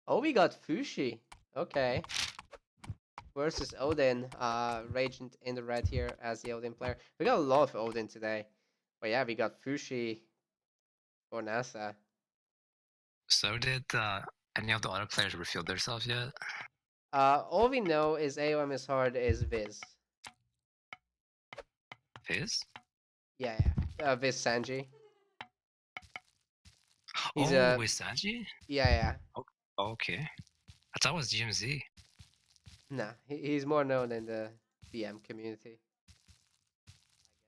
Oh, we got Fushi. Okay. Versus Odin. Ragent in the red here as the Odin player. We got a lot of Odin today. But yeah, we got Fushi for NASA. So did any of the other players reveal themselves yet? All we know is AoM is hard is Viz. Fizz? Yeah, yeah. Viz Sanji. He's Oh, a with Sanji? yeah, yeah. Okay. I thought it was GMZ. Nah, he's more known in the DM community.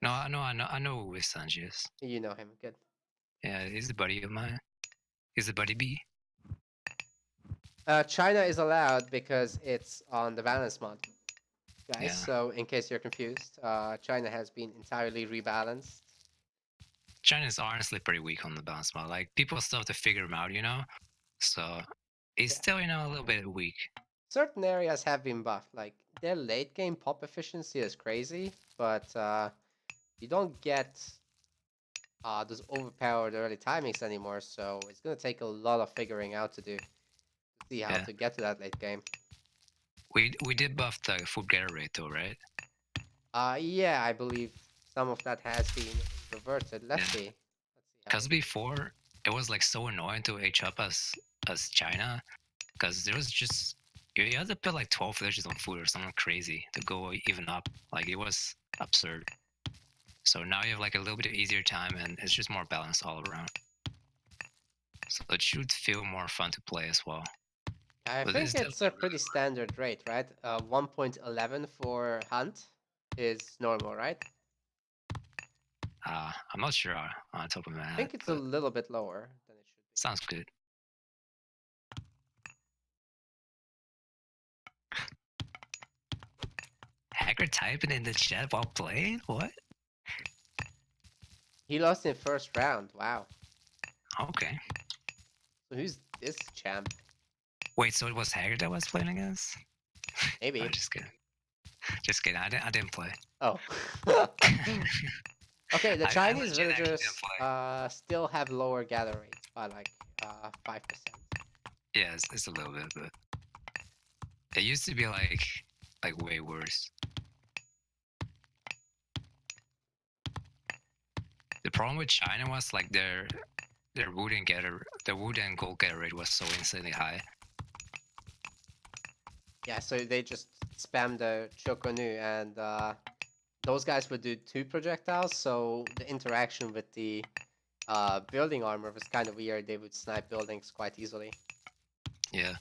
No, I know who with Sanji is. You know him, good. Yeah, he's a buddy of mine. He's a buddy B. China is allowed because it's on the balance mod, guys. Yeah. So in case you're confused, China has been entirely rebalanced. China is honestly pretty weak on the balance mod. Like people still have to figure him out, you know. So he's still, a little bit weak. Certain areas have been buffed, like their late game pop efficiency is crazy, but you don't get those overpowered early timings anymore. So it's gonna take a lot of figuring out to see how to get to that late game. We did buff the food gather rate though, right? Yeah, I believe some of that has been reverted. Let's see. Because before it was like so annoying to H up as China, because there was just you had to put like 12 villages on food or something crazy to go even up. Like it was absurd. So now you have like a little bit easier time and it's just more balanced all around. So it should feel more fun to play as well. I think it's a pretty standard rate, right? 1.11 for Hunt is normal, right? I'm not sure on top of my head. I think it's a little bit lower than it should be. Sounds good. Hacker typing in the chat while playing? What? He lost in first round. Wow. Okay. So who's this champ? Wait, so it was Haggard that was playing against? Maybe. I'm just kidding. Just kidding. I didn't play. Oh. Okay, the Chinese villagers still have lower gather rates by like 5%. Yeah, it's a little bit, but it used to be like way worse. The problem with China was like their wood and gold gather rate was so insanely high. Yeah, so they just spam the Chokonu and those guys would do 2 projectiles, so the interaction with the building armor was kind of weird. They would snipe buildings quite easily. Yeah.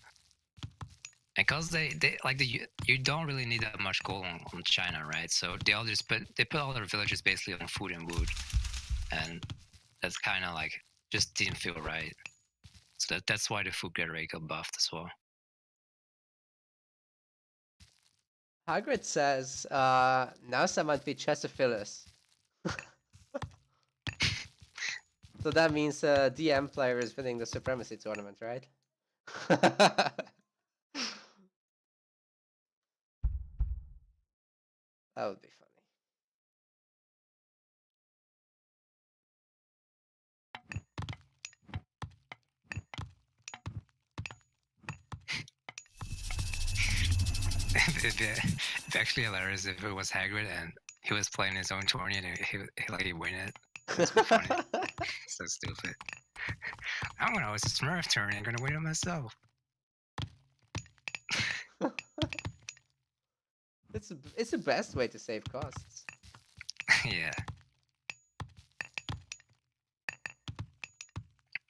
And cause you don't really need that much gold on China, right? So they put all their villages basically on food and wood, and that's kind of like just didn't feel right. So that's why the food gather rate got buffed as well. Hagrid says, NASA might be Chesophilus. So that means DM player is winning the Supremacy tournament, right? That would be funny. It's actually hilarious if it was Hagrid and he was playing his own tournament and he win it. That's funny. So stupid. I'm gonna host a Smurf tournament. I'm gonna win it myself. It's the best way to save costs. Yeah.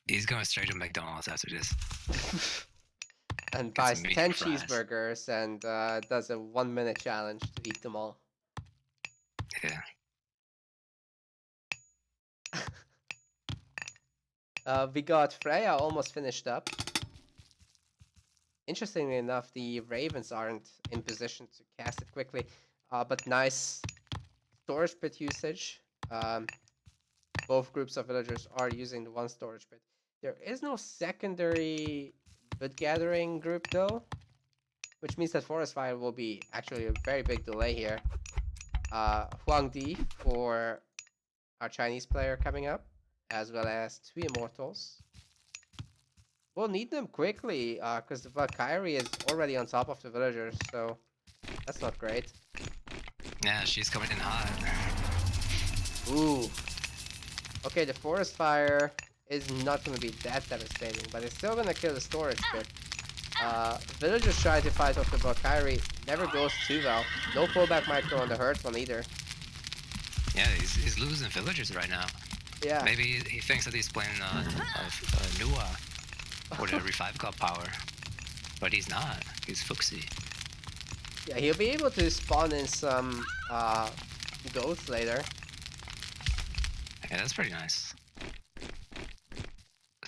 He's going straight to McDonald's after this. And buys 10 cheeseburgers and does a 1-minute challenge to eat them all. Yeah. We got Freya almost finished up. Interestingly enough, the Ravens aren't in position to cast it quickly, but nice storage pit usage. Both groups of villagers are using the one storage pit. There is no secondary wood gathering group though, which means that forest fire will be actually a very big delay here. Huang Di for our Chinese player coming up, as well as 2 immortals. We'll need them quickly, because the Valkyrie is already on top of the villagers, so that's not great. Yeah, she's coming in hot. Ooh. Okay, the forest fire is not going to be that devastating, but it's still going to kill the storage pit. Villagers try to fight off the Valkyrie, never goes too well. No pullback micro on the hurt one either. Yeah, he's losing villagers right now. Yeah. Maybe he thinks that he's playing Nua for the revive god power, but he's not. He's Fuxi. Yeah, he'll be able to spawn in some goats later. Yeah, that's pretty nice.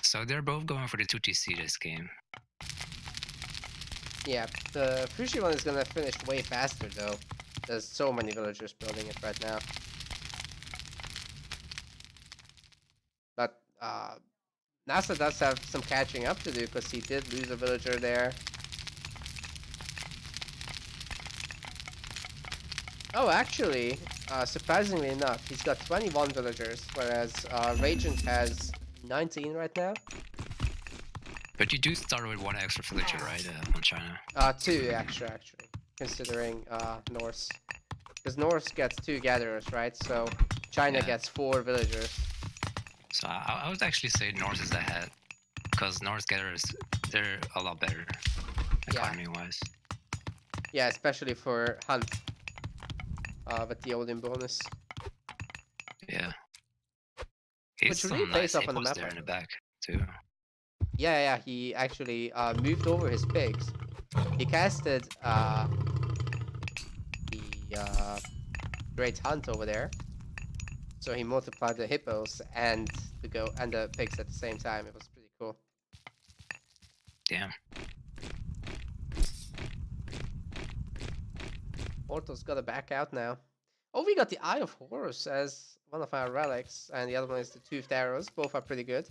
So they're both going for the 2TC this game. Yeah, the Fushi one is gonna finish way faster though. There's so many villagers building it right now. But NASA does have some catching up to do because he did lose a villager there. Oh, actually, surprisingly enough, he's got 21 villagers, whereas Ragent has 19 right now. But you do start with one extra villager, right, on China? 2 extra, actually, considering Norse. Because Norse gets 2 gatherers, right? So China gets 4 villagers. So I would actually say Norse is ahead, because Norse gatherers, they're a lot better, economy-wise. Yeah, especially for Hunt, with the Odin bonus. Yeah. Which really pays off on the map there in the back, too. Yeah, he actually moved over his pigs. He casted the Great Hunt over there. So he multiplied the hippos and the pigs at the same time. It was pretty cool. Damn. Orto's gotta back out now. Oh, we got the Eye of Horus as one of our relics, and the other one is the Toothed Arrows. Both are pretty good.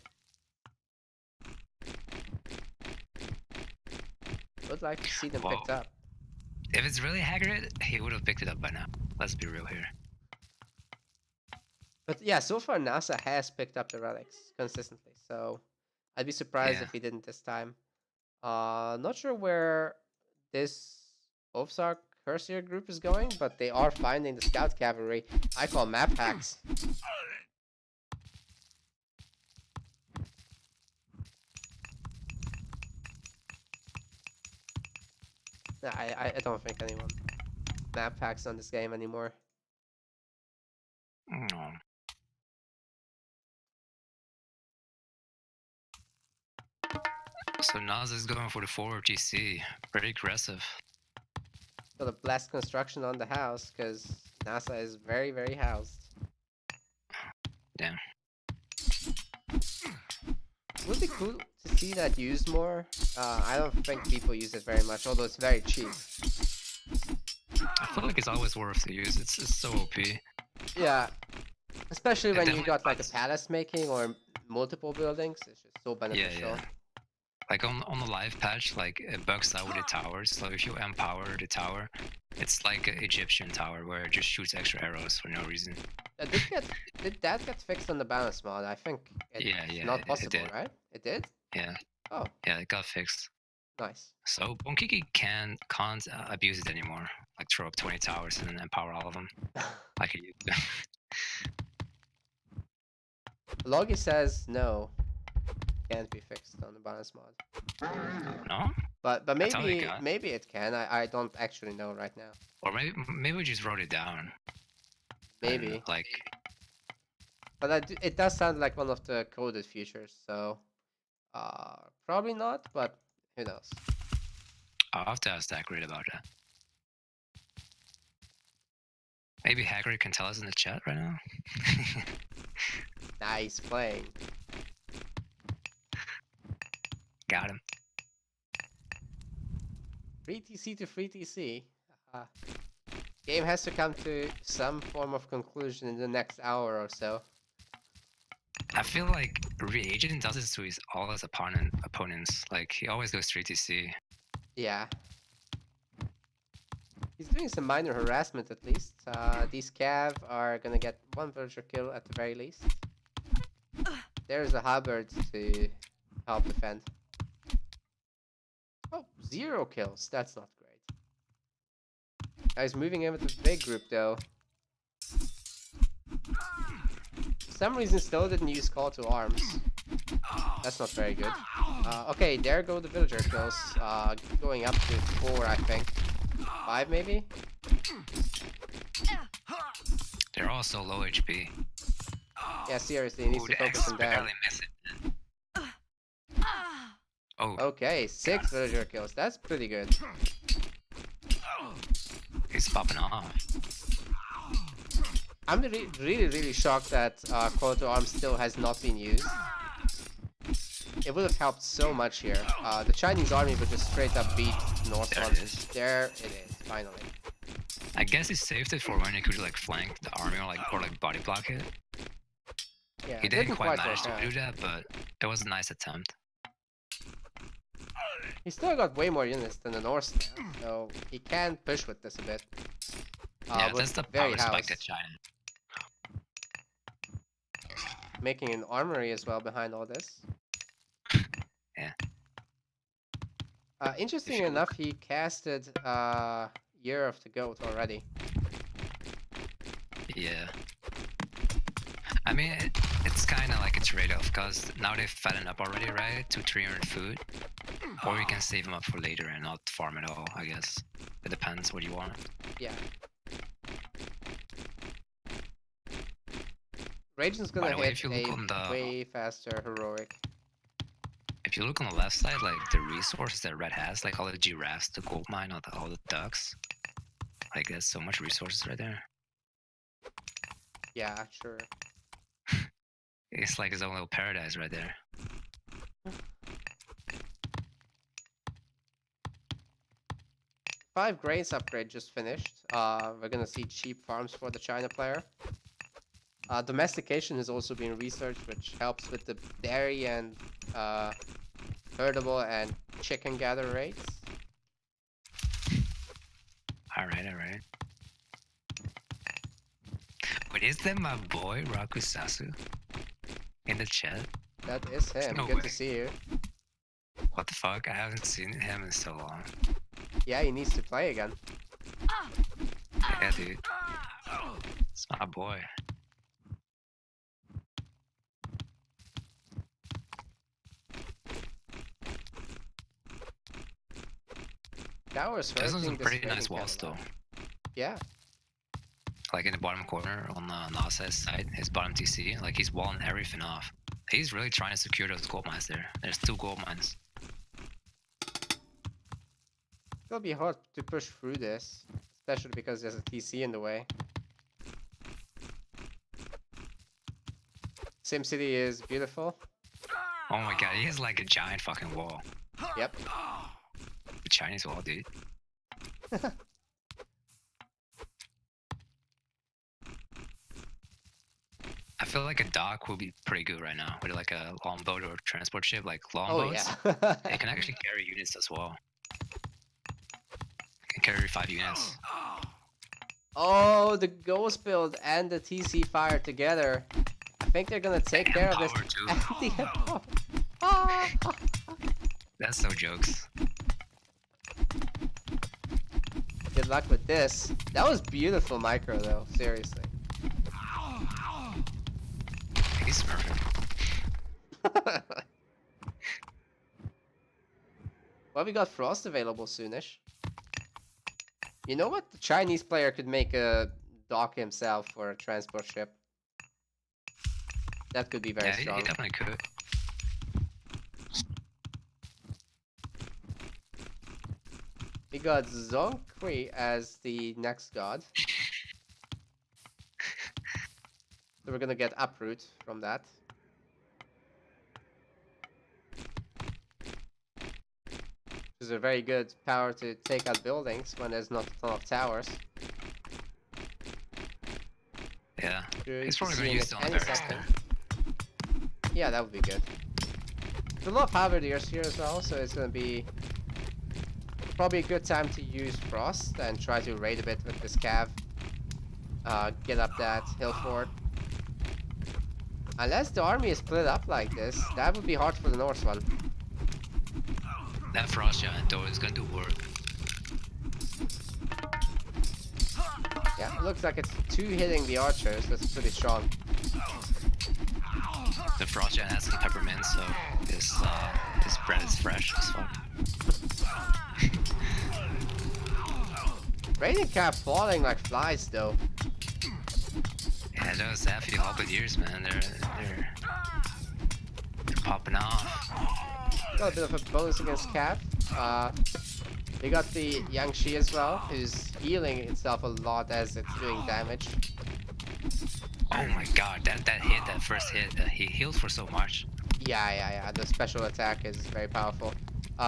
Would like to see them picked up. If it's really Hagrid, he would have picked it up by now. Let's be real here. But yeah, so far NASA has picked up the relics consistently, so I'd be surprised if he didn't this time. Not sure where this Ovsark Hersier group is going, but they are finding the scout cavalry. I call map hacks. I don't think anyone map hacks on this game anymore. Oh. So Nas is going for the forward GC. Pretty aggressive. Got a blast construction on the house because NASA is very, very housed. Damn. Would be cool to see that used more. I don't think people use it very much, although it's very cheap. I feel like it's always worth to use. It's so OP. Yeah, especially when you got like a palace making or multiple buildings. It's just so beneficial. Yeah. Like on the live patch, like it bugs out with the towers. So if you empower the tower, it's like an Egyptian tower where it just shoots extra arrows for no reason. Did that get fixed on the balance mod? I think it's not possible, right? It did? Yeah. Oh. Yeah, it got fixed. Nice. So Bonkiki can't abuse it anymore. Like throw up 20 towers and then empower all of them. Like it used to. Logi says no. Can't be fixed on the balance mod. No? But maybe it can. I don't actually know right now. Or maybe we just wrote it down. Maybe. Like. But it does sound like one of the coded features, so probably not. But who knows? I'll have to ask Hagrid about that. Maybe Hagrid can tell us in the chat right now. Nice playing. Got him. Free TC to free TC. Game has to come to some form of conclusion in the next hour or so. I feel like Reagent does this to all his opponents. Like he always goes 3 TC. Yeah. He's doing some minor harassment at least. These Cav are gonna get one villager kill at the very least. There's a halberd to help defend. Oh, 0 kills. That's not great. He's moving in with the big group though. For some reason, still didn't use call to arms. That's not very good. Okay, there go the villager kills. Going up to 4, I think. 5 maybe? They're all so low HP. Yeah, seriously, he needs to focus them down. Barely miss it. Oh, Okay, 6 villager kills. That's pretty good. he's popping off. I'm really shocked that call to arms still has not been used. It would have helped so much here. The Chinese army would just straight up beat the North There one. it is. There it is, finally. I guess he saved it for when he could like flank the army or like body block it. Yeah, He it didn't quite work manage to out. do that, but it was a nice attempt. He still got way more units than the Norse now, so he can push with this a bit. Yeah, with that's the very power spike house. that China. Making an armory as well behind all this. Yeah. Interesting If you enough, he casted Year of the Goat already. Yeah. I mean, it's kind of like a trade-off, because now they've fattened up already, right? 200-300 food. Or you can save them up for later and not farm at all, I guess. It depends what you want. Yeah. Ragen's By gonna the way, hit if you look a on the- way faster heroic. If you look on the left side, like the resources that Red has, like all the giraffes, the gold mine, all the ducks. Like there's so much resources right there. Yeah, sure. It's like his own little paradise right there. Five grains upgrade just finished. We're gonna see cheap farms for the China player. Domestication has also been researched, which helps with the dairy and herdable and chicken gather rates. Alright. Wait, is that my boy, Rakusasu? In the chat? That is him. No Good way. to see you. What the fuck? I haven't seen him in so long. Yeah, he needs to play again. Yeah, dude. It's my boy. That was Those are hurting some this pretty nice rating walls, count a though. lot. Yeah. Like in the bottom corner on the Nasa's side, his bottom TC, like he's walling everything off. He's really trying to secure those gold mines there. There's 2 gold mines. It'll be hard to push through this, especially because there's a TC in the way. SimCity is beautiful. Oh my god, he has like a giant fucking wall. Yep. The Chinese wall, dude. I feel like a dock would be pretty good right now with like a longboat or transport ship, like longboats. Oh yeah. They can actually carry units as well. Can carry 5 units. Oh, the ghost build and the TC fire together. I think they're gonna take care of this. Power too. And the Empower. Ah. That's so jokes. Good luck with this. That was beautiful micro though, seriously. He's smurfing. Well, we got Frost available soonish. You know what? The Chinese player could make a dock himself for a transport ship. That could be very Yeah, he strong. definitely could. We got Zonkui as the next god. So we're gonna get Uproot from that. Which is a very good power to take out buildings when there's not a ton of towers. Yeah. Should He's probably be gonna seeing use it it on any Paris second. there. Yeah, that would be good. There's a lot of halberdiers here as well, so it's gonna be probably a good time to use Frost and try to raid a bit with this cav. Get up that hill fort. Unless the army is split up like this, that would be hard for the Norse one. That frost giant though is gonna do work. Yeah, it looks like it's 2 hitting the archers. That's pretty strong. The frost giant has some peppermint, so his bread is fresh as fuck. Raining cap falling like flies though. Yeah, those Zaffy Halberdiers, man, they're popping off. Got a bit of a bonus against Cap. We got the Yangshi as well, who's healing itself a lot as it's doing damage. Oh my god, that first hit, he healed for so much. Yeah. The special attack is very powerful.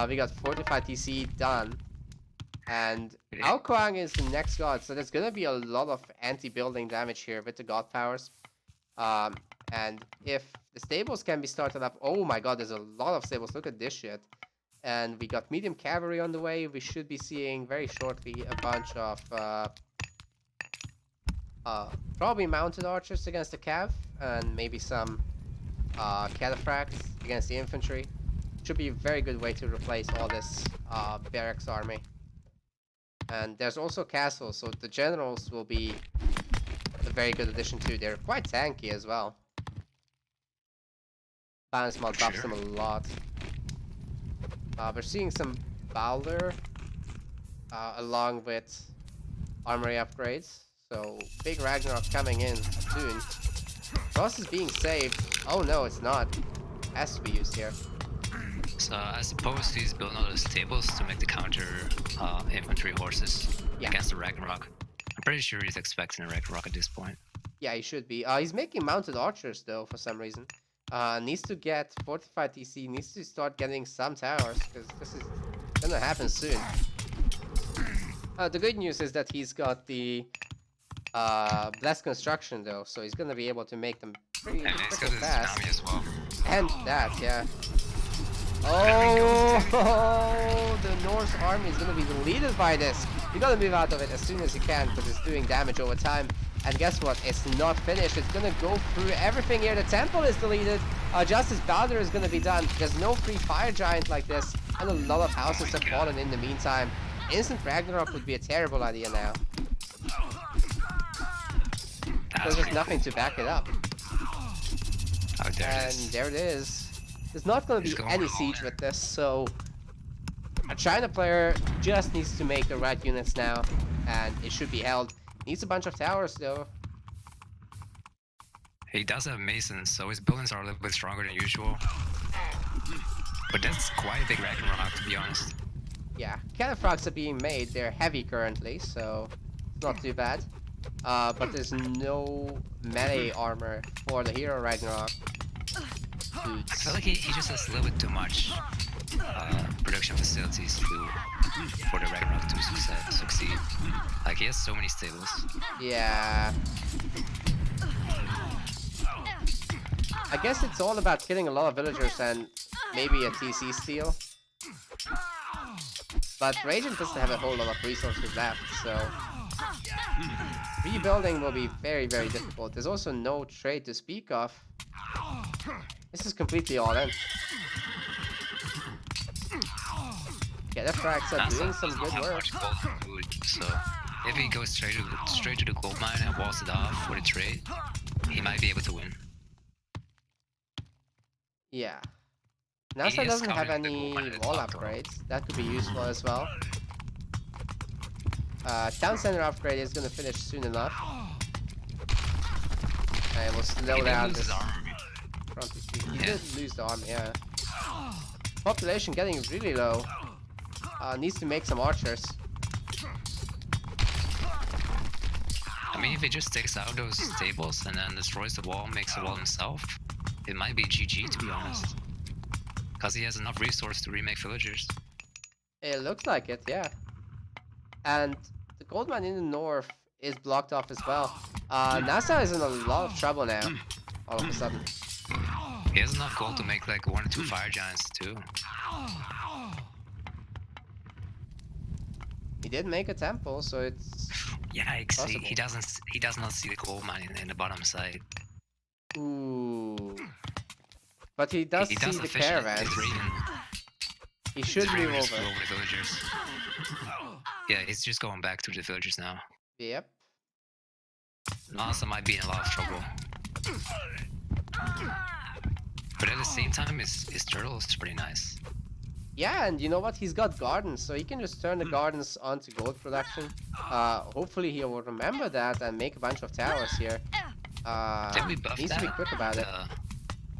We got 45 TC done. And Ao Kuang is the next god, so there's gonna be a lot of anti-building damage here with the god powers. And if the stables can be started up, oh my god, there's a lot of stables. Look at this shit. And we got medium cavalry on the way. We should be seeing very shortly a bunch of probably mounted archers against the cav, and maybe some cataphracts against the infantry. Should be a very good way to replace all this barracks army. And there's also castles, so the generals will be a very good addition too. They're quite tanky as well. Balance mod buffs them a lot. We're seeing some Bowler along with armory upgrades. So big Ragnarok coming in soon. Frost is being saved. Oh no, it's not. Has to be used here. So I suppose he's building all those tables to make the counter infantry horses against the Ragnarok. I'm pretty sure he's expecting a Ragnarok at this point. Yeah, he should be. He's making mounted archers though for some reason. Needs to get 45 TC, needs to start getting some towers, because this is gonna happen soon. The good news is that he's got the blessed construction though, so he's gonna be able to make them pretty he's got his fast. tsunami as well. And that, yeah. Oh, the Norse army is gonna be deleted by this. You gotta move out of it as soon as you can, because it's doing damage over time. And guess what? It's not finished. It's gonna go through everything here. The temple is deleted. Justice Balder is gonna be done. There's no free fire giant like this, and a lot of houses have fallen in the meantime. Instant Ragnarok would be a terrible idea now. There's just nothing to back it up. Oh, There it is. There's not gonna be any siege with this, so a China player just needs to make the right units now, and it should be held. Needs a bunch of towers though. He does have masons, so his buildings are a little bit stronger than usual. But that's quite a big Ragnarok, to be honest. Yeah, cataphracts are being made. They're heavy currently, so it's not too bad. But there's no melee armor for the hero Ragnarok. I feel like he just has a little bit too much production facilities for the Ragnarok to succeed. Like, he has so many stables. Yeah. I guess it's all about killing a lot of villagers and maybe a TC steal. But Radiant doesn't have a whole lot of resources left, so rebuilding will be very, very difficult. There's also no trade to speak of. This is completely all in. Yeah, the frags are doing some good work. So if he goes straight to the gold mine and walls it off for the trade, he might be able to win. Yeah. NASA doesn't have any wall upgrades. That could be useful as well. Town center upgrade is gonna finish soon enough. And we'll slow down this front. He did lose the army, yeah. Population getting really low. Needs to make some archers. I mean, if he just takes out those stables and then destroys the wall, makes the wall himself, it might be GG, to be honest. Because he has enough resource to remake villagers. It looks like it, yeah. And the gold mine in the north is blocked off as well. NASA is in a lot of trouble now, all of a sudden. He has enough gold to make like 1 or 2 fire giants too. He did make a temple, so it's Yikes! possible. He does not see the gold mine in the bottom side. Ooh. But he does see the fish caravans. his raven. He should Just move really just over. flew over the villagers. Yeah, he's just going back to the villagers now. Yep. Nasa might be in a lot of trouble. But at the same time, his turtle is pretty nice. Yeah, and you know what? He's got gardens, so he can just turn the gardens onto gold production. Hopefully he will remember that and make a bunch of towers here. Did we buff Needs that? to be quick about it.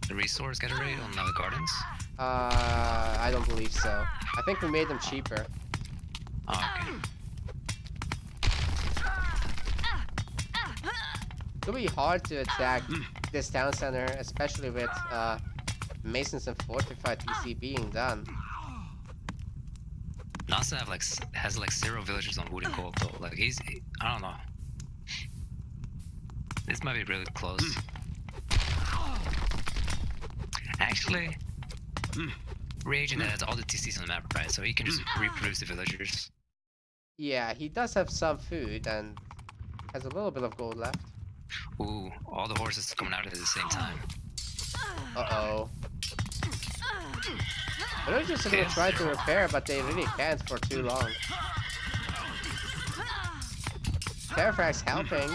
The resource getter rate on the gardens? I don't believe so. I think we made them cheaper. Oh, okay. It'll be hard to attack this town center, especially with Masons and Fortified TC being done. Nasa has like 0 villagers on wood and gold though. Like I don't know. This might be really close. Actually, Reagent has all the TCs on the map, right? So he can just reproduce the villagers. Yeah, he does have some food and has a little bit of gold left. Ooh, all the horses coming out at the same time. Uh-oh. Villagers are gonna try to repair, but they really can't for too long. Terrafrag's helping.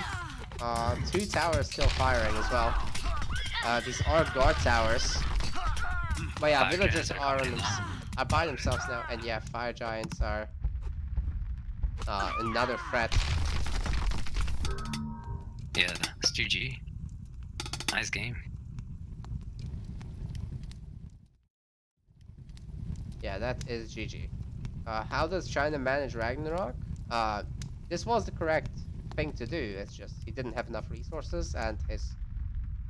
2 towers still firing as well. These are guard towers. But yeah, villagers are by themselves now, and yeah, fire giants are another threat. Yeah, it's GG. Nice game. Yeah, that is GG. How does China manage Ragnarok? This was the correct thing to do. It's just he didn't have enough resources, and his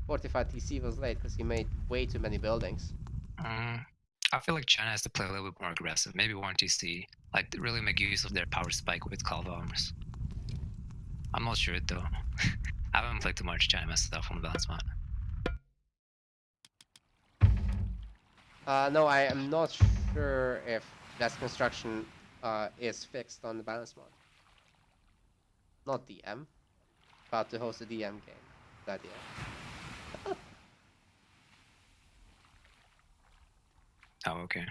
fortified TC was late because he made way too many buildings. I feel like China has to play a little bit more aggressive. Maybe 1 TC, like really make use of their power spike with Calva armors. I'm not sure though. I haven't played too much China myself on the balance mod. No, I am not sure if that construction is fixed on the balance mod. Not DM. About to host a DM game. Good idea. Oh, okay.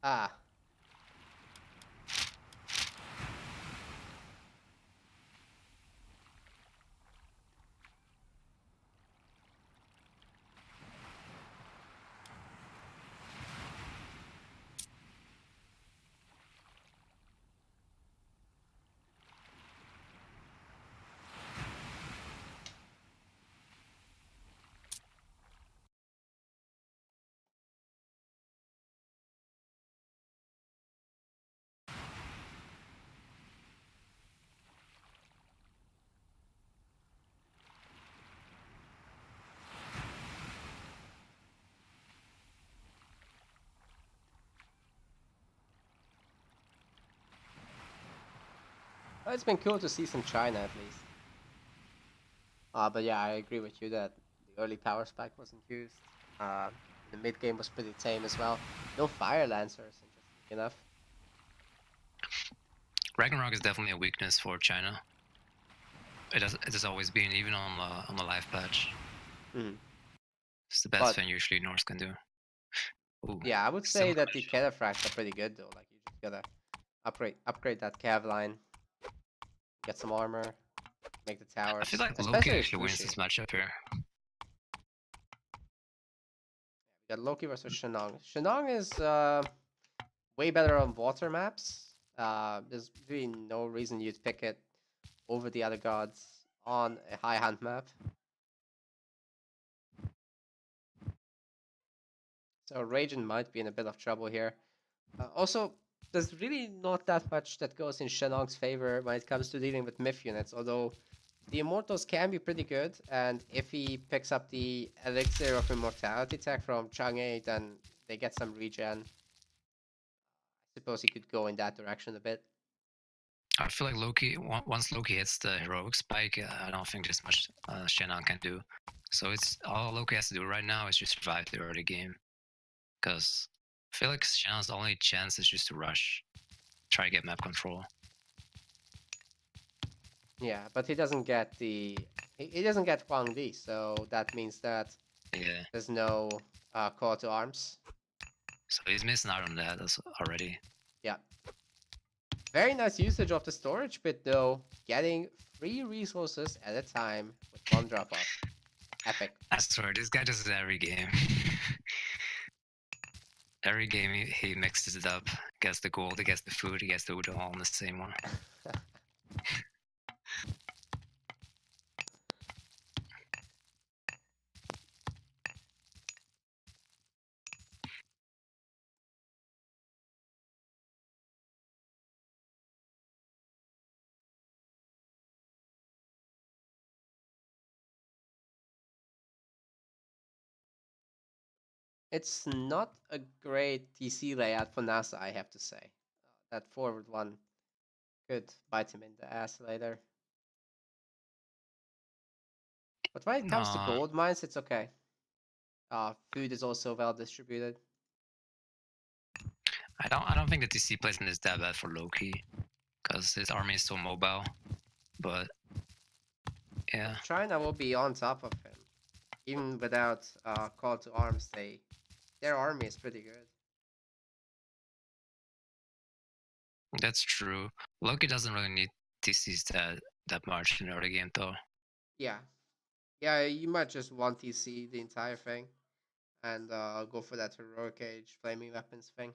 Ah. Well, it's been cool to see some China at least. But yeah, I agree with you that the early power spike wasn't used. The mid game was pretty tame as well. No fire lancers, interesting enough. Ragnarok is definitely a weakness for China. It has always been, even on the live patch. It's the best thing usually Norse can do. Ooh, yeah, I would say that the cataphracts are pretty good though. Like you just gotta upgrade that cav line, get some armor, make the towers. I feel like especially Loki actually wins this matchup here. We got Loki versus Shenong. Shenong is way better on water maps. There's really no reason you'd pick it over the other gods on a high hunt map. So Raging might be in a bit of trouble here. Also, there's really not that much that goes in Shenong's favor when it comes to dealing with myth units, although the Immortals can be pretty good, and if he picks up the Elixir of Immortality tech from Chang'e, then they get some regen. I suppose he could go in that direction a bit. I feel like Loki, once Loki hits the heroic spike, I don't think there's much Shenong can do. So it's all Loki has to do right now is just survive the early game. Because I feel like Shennong's only chance is just to rush, try to get map control. Yeah, but he doesn't get the he doesn't get Huang Di, so that means that Yeah. there's no call to arms. So he's missing out on that already. Yeah. Very nice usage of the storage bit though. Getting 3 resources at a time with 1 drop off. Epic. I swear, this guy does it every game. Every game he mixes it up. Gets the gold, he gets the food, he gets the udon all in the same one. It's not a great TC layout for NASA, I have to say. That forward one could bite him in the ass later. But when it comes to gold mines, it's okay. Food is also well distributed. I don't think the TC placement is that bad for Loki, because his army is so mobile. But yeah, China will be on top of him, even without call to arms. Their army is pretty good. that's true. Loki doesn't really need TCs that much in the early game though. Yeah, you might just want TC the entire thing, and go for that heroic age flaming weapons thing.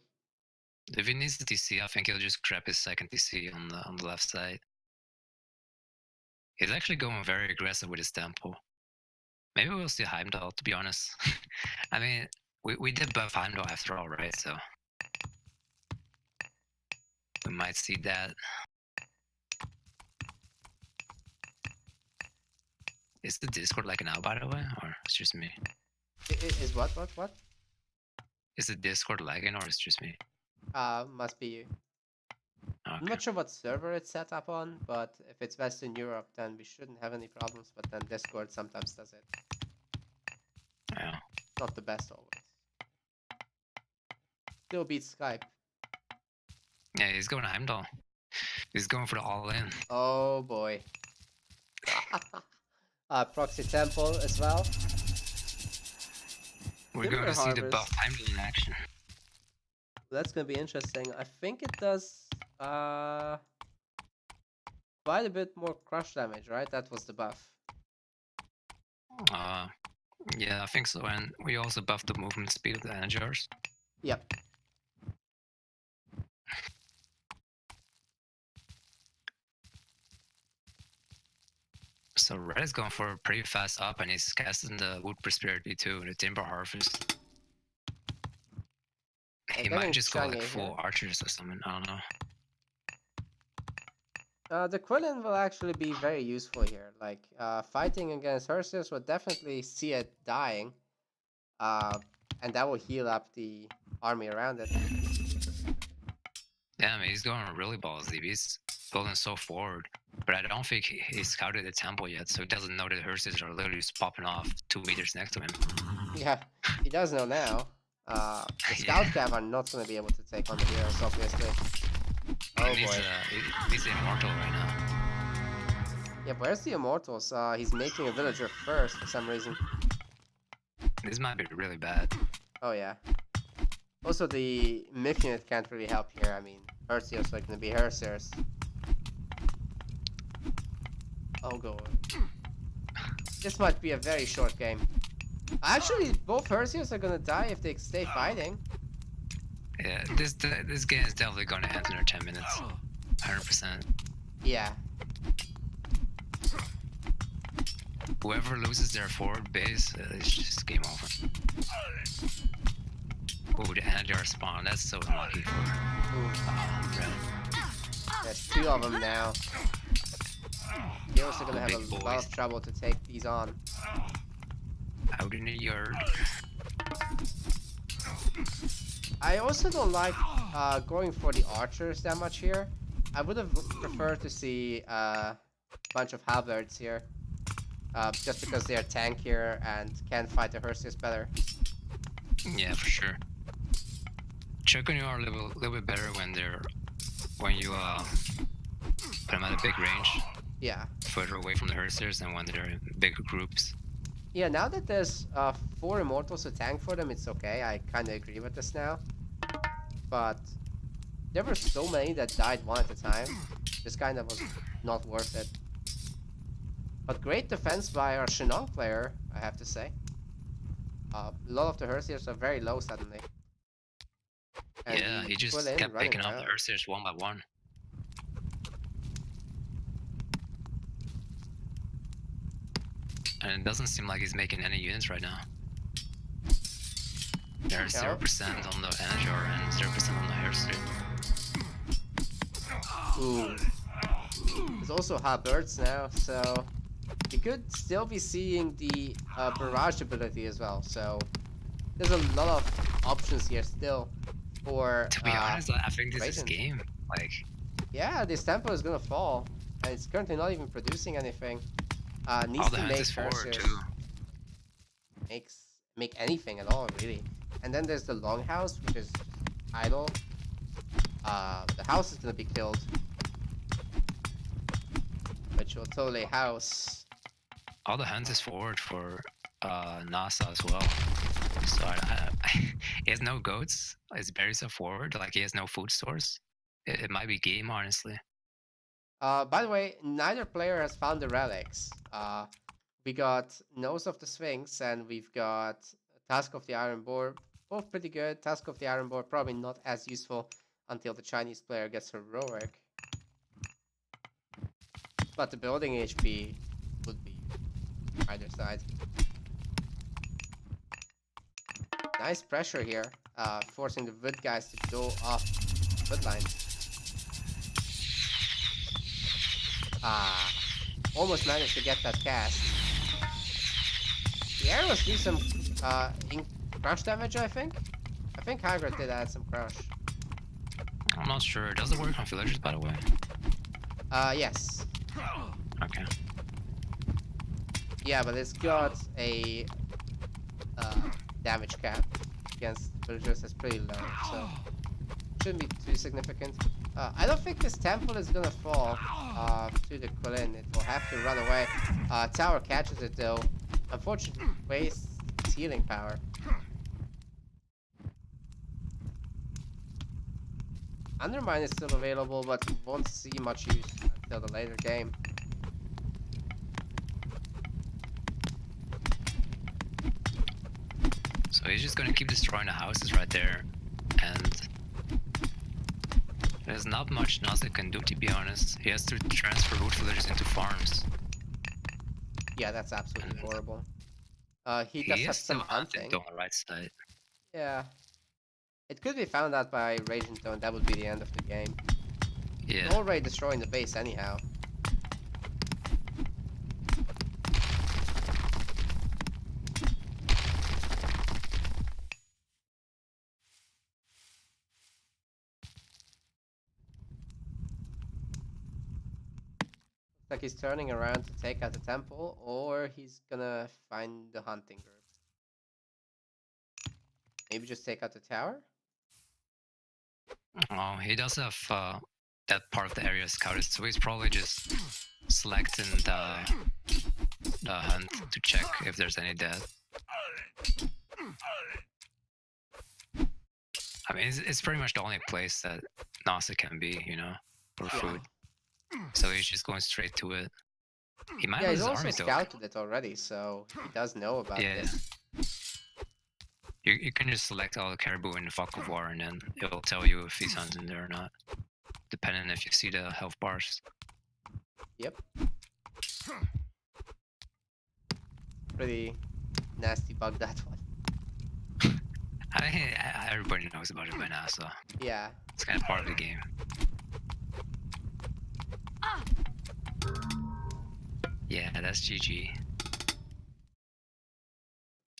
If he needs the TC, I think he'll just grab his second TC on the left side. He's actually going very aggressive with his tempo. Maybe we'll see Heimdall, to be honest. I mean, we did buff Heimdall after all, right? So we might see that. Is the Discord like now, by the way, or it's just me? Is what? Is the Discord lagging, or it's just me? Must be you. Okay. I'm not sure what server it's set up on, but if it's Western Europe, then we shouldn't have any problems. But then Discord sometimes does it. Yeah. Not the best always. Still beats Skype. Yeah, he's going to Heimdall. He's going for the all-in. Oh boy. Proxy Temple as well. We're going to see the buff Heimdall in action. That's going to be interesting. I think it does quite a bit more crush damage, right? That was the buff. Yeah, I think so. And we also buffed the movement speed of the energizers. Yep. So Red is going for a pretty fast up, and he's casting the Wood Prosperity too, the Timber Harvest. He might just go like full archers or something, I don't know. The Quillen will actually be very useful here. Like, fighting against Hersius will definitely see it dying. And that will heal up the army around it. Yeah, I mean, he's going really ballsy. He's going so forward. But I don't think he scouted the temple yet, so he doesn't know that Hersius are literally just popping off 2 meters next to him. Yeah, he does know now. The Scout Cav are not going to be able to take on the heroes, obviously. Oh boy. He's immortal right now. Yeah, where's the Immortals? He's making a villager first for some reason. This might be really bad. Oh yeah. Also, the Myth unit can't really help here. I mean, Hersios are going to be Hersiers. Oh god. This might be a very short game. Actually, both Hersios are gonna die if they stay fighting. Yeah, this game is definitely gonna end in 10 minutes. 100%. Yeah. Whoever loses their forward base, it's just game over. Oh, the Energizer spawn. That's so unlucky for Red. There's 2 of them now. Heroes are gonna have a lot of trouble to take these on. Out in the yard. I also don't like going for the archers that much here. I would have preferred to see a bunch of halberds here. Just because they are tankier and can fight the Hersius better. Yeah, for sure. Chocono are a little bit better when you put them at a big range. Yeah. further away from the Hersters than when they're in bigger groups. Yeah, now that there's 4 Immortals to tank for them, it's okay. I kind of agree with this now. But there were so many that died one at a time. This kind of was not worth it. But great defense by our Shenong player, I have to say. A lot of the Hersiers are very low suddenly. And Yeah, the he just Quillin kept running picking up the around. Hersters one by one. And it doesn't seem like he's making any units right now. There's 0% on the Energar and 0% on the Herster. Ooh. There's also hot birds now, so you could still be seeing the barrage ability as well. So there's a lot of options here still for To be honest, I think this is Radiant. game. Like, Yeah, this tempo is gonna fall, and it's currently not even producing anything. Needs all the to hunt make is forward Cursors too. make anything at all, really. And then there's the Longhouse, which is just idle. The house is gonna be killed, which will totally house. All the hunt is forward for NASA as well. So he has no goats. His berries are forward. Like he has no food source. It might be game, honestly. By the way, neither player has found the relics. We got Nose of the Sphinx and we've got Task of the Iron Boar. Both pretty good. Task of the Iron Boar probably not as useful until the Chinese player gets heroic. But the building HP would be either side. Nice pressure here, forcing the wood guys to go off wood line. Almost managed to get that cast. The arrows do some crush damage, I think. I think Hagrid did add some crush. I'm not sure. Does it work on villagers, by the way? Yes. Okay. Yeah, but it's got a damage cap against villagers that's pretty low, so shouldn't be too significant. I don't think this temple is gonna fall to the Quillin. It will have to run away. Tower catches it though. Unfortunately, wastes its healing power. Undermine is still available, but won't see much use until the later game. So he's just gonna keep destroying the houses right there, and there's not much Nazi can do, to be honest. He has to transfer root villagers into farms. Yeah, that's absolutely horrible. He does He have is some still hunting. on the right side. Yeah. It could be found out by Raging Tone. That would be the end of the game. Yeah. He's already destroying the base anyhow. Looks like he's turning around to take out the temple, or he's gonna find the hunting group. Maybe just take out the tower? Oh, he does have that part of the area scouted, so he's probably just selecting the hunt to check if there's any dead. I mean, it's pretty much the only place that NASA can be, you know, for food. So he's just going straight to it. He might Yeah, lose he's his also army scouted it already, so he does know about this. You can just select all the caribou in the Fog of War, and then it will tell you if he's hunting there or not, depending if you see the health bars. Yep. Pretty nasty bug, that one. Everybody knows about it by now, so Yeah. it's kind of part of the game. Yeah, that's GG.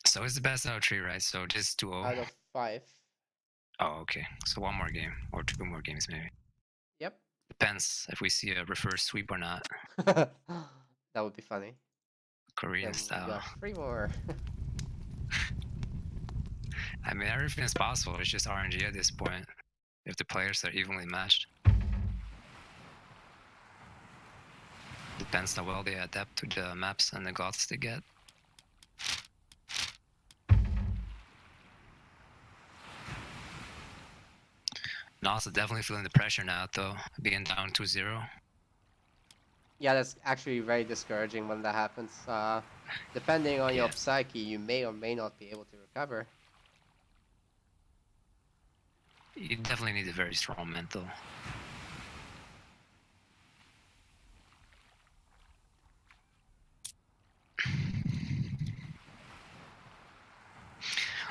So it's the best out of 3, right? So just 2-0. Out of 5. Oh, okay. So one more game, or 2 more games maybe. Yep. Depends if we see a reverse sweep or not. That would be funny. Korean Then style. we got 3 more. I mean, everything is possible. It's just RNG at this point, if the players are evenly matched. depends how well they adapt to the maps and the gods they get. NASA definitely feeling the pressure now, though, being down 2-0. Yeah, that's actually very discouraging when that happens. Depending on your psyche, you may or may not be able to recover. You definitely need a very strong mental.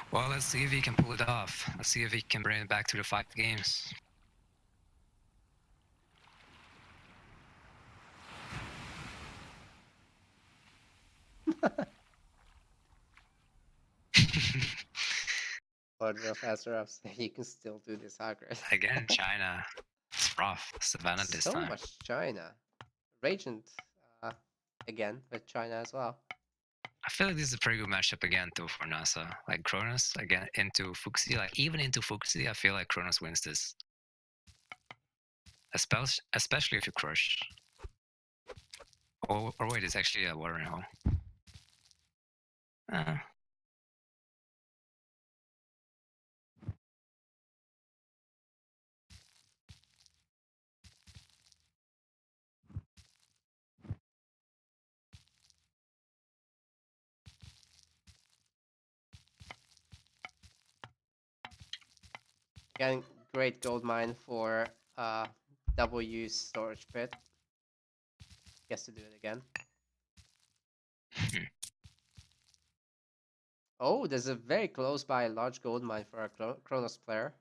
Well, let's see if he can pull it off. Let's see if he can bring it back to the 5 games. Order of Azeroth, you can still do this hard. Again, China. It's rough. Savannah this So time. much China. Radiant, again, with China as well. I feel like this is a pretty good matchup again, too, for NASA. Like, Kronos, again, into Fuxi. Like, even into Fuxi, I feel like Kronos wins this. Especially if you crush. Or wait, it's actually a watering hole. Again, great gold mine for double use storage pit. Guess to do it again. Oh, there's a very close by large gold mine for our Kronos player.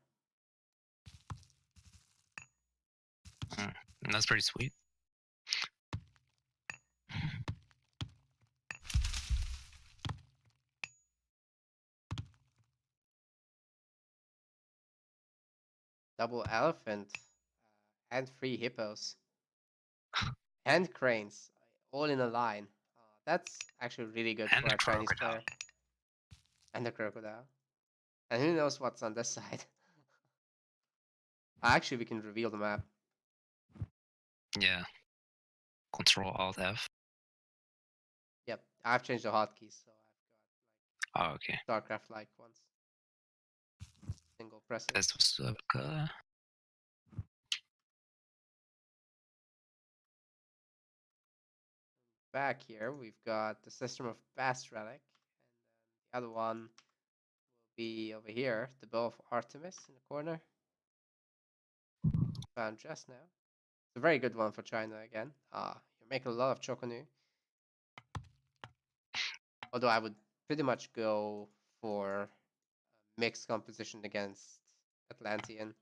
That's pretty sweet. Double elephant and 3 hippos and cranes all in a line. That's actually really good And for the a Chinese crocodile. player. And the crocodile. And who knows what's on this side. Actually, we can reveal the map. Yeah. Control Alt F. Yep, I've changed the hotkeys, so I've got Oh, okay. StarCraft-like ones. Single presses. That's what's up, guy. Back here, we've got the System of Past Relic, and then the other one will be over here, the Bow of Artemis in the corner. Found just now. It's a very good one for China again. You're making a lot of Choconu. Although I would pretty much go for a mixed composition against Atlantean.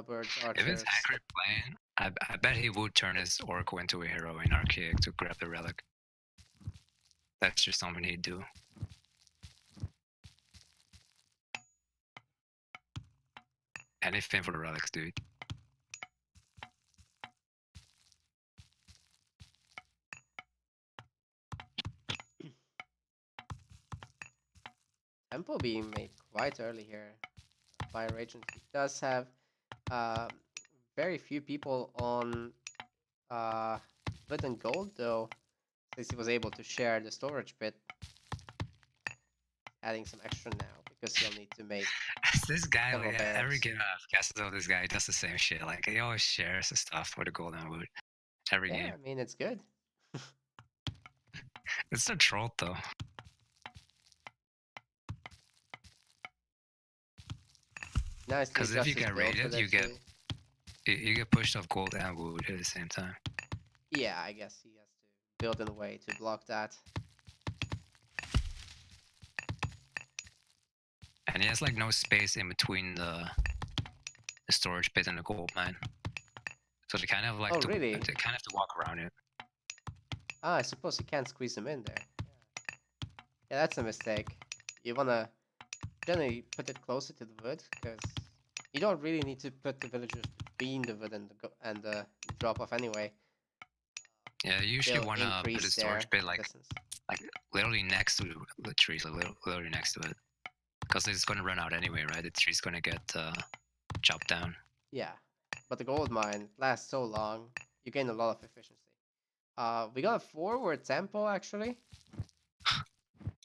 Birds, If it's archers. accurate playing, I bet he would turn his Oracle into a hero in Archaic to grab the relic. That's just something he'd do. Anything for the relics, dude. Temple being made quite early here by Ragent. He does have very few people on wood and gold, though, since he was able to share the storage bit. Adding some extra now because he'll need to make This guy, several like, barracks. every game I've casted of this guy does the same shit. Like, he always shares the stuff for the golden wood. Every game. I mean, it's good. It's a troll, though. Nice. Because if you get raided, you get pushed off gold and wood at the same time. Yeah, I guess he has to build in a way to block that. And he has like no space in between the storage pit and the gold mine. So they kind of like Really? they kind of have to walk around it. I suppose you can't squeeze them in there. Yeah, that's a mistake. You wanna generally put it closer to the wood, because you don't really need to put the villagers between the wood and the drop off anyway. Yeah, you usually want to put a storage pit like literally next to the trees, like literally next to it, because it's going to run out anyway, right? The tree's going to get chop down. Yeah, but the gold mine lasts so long, you gain a lot of efficiency. We got a forward tempo actually.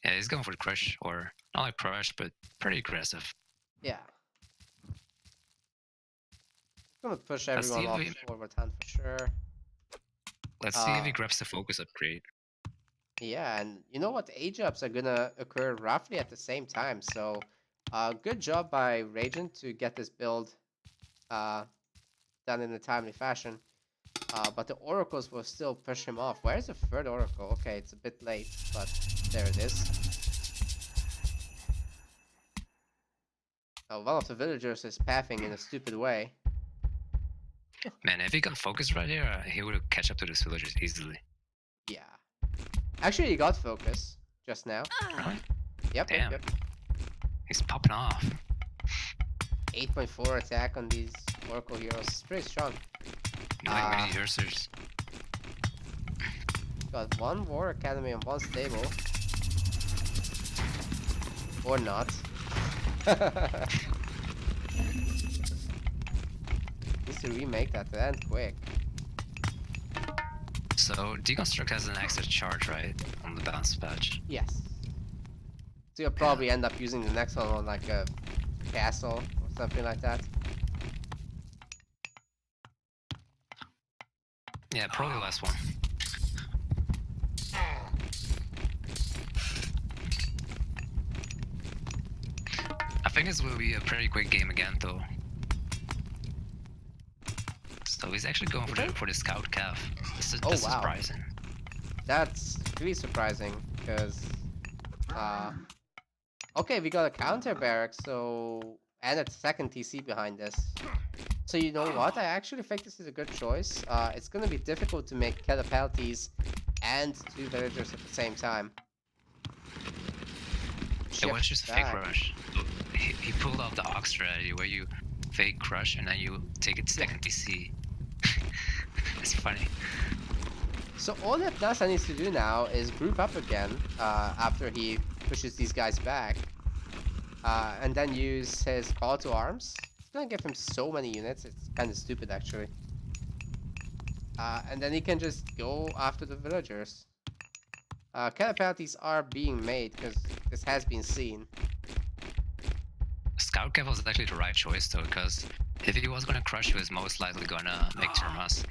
Yeah, he's going for the crush, or not like crush, but pretty aggressive. Yeah. Gonna push Let's see everyone if off he, forward hand for sure. let's see if he grabs the focus upgrade. Yeah, and you know what? Age-ups are gonna occur roughly at the same time, so good job by Ragent to get this build uh, done in a timely fashion. But the oracles will still push him off. Where's the third oracle? Okay, it's a bit late, but there it is. One of the villagers is pathing in a stupid way. Man, if he got focus right here, he would catch up to these villagers easily. Yeah. Actually, he got focus just now. Really? Yep, Damn. yep. He's popping off. 8.4 attack on these oracle heroes. It's pretty strong. Like mini ursers. Got one war academy and one stable. Or not. Needs to remake that to end quick. So Deconstruct has an extra charge, right, on the bounce patch. Yes. So you'll probably end up using the next one on like a castle or something like that. Yeah, probably the last one. I think this will be a pretty quick game again, though. So he's actually going for the scout calf. This is Oh, wow. surprising. That's really surprising because okay, we got a counter barrack, so and a second TC behind this. So you know what? I actually think this is a good choice. It's gonna be difficult to make catapulties and two villagers at the same time. It was Shift just a back. fake rush. He pulled off the Ox strategy where you fake crush and then you take it second TC. It's funny. So all that Nasa needs to do now is group up again after he pushes these guys back. And then use his call to arms. It's gonna give him so many units, it's kind of stupid actually. And then he can just go after the villagers. Catapulties are being made because this has been seen. Scout Cav was actually the right choice though, because if he was gonna crush, he was most likely gonna make Termas.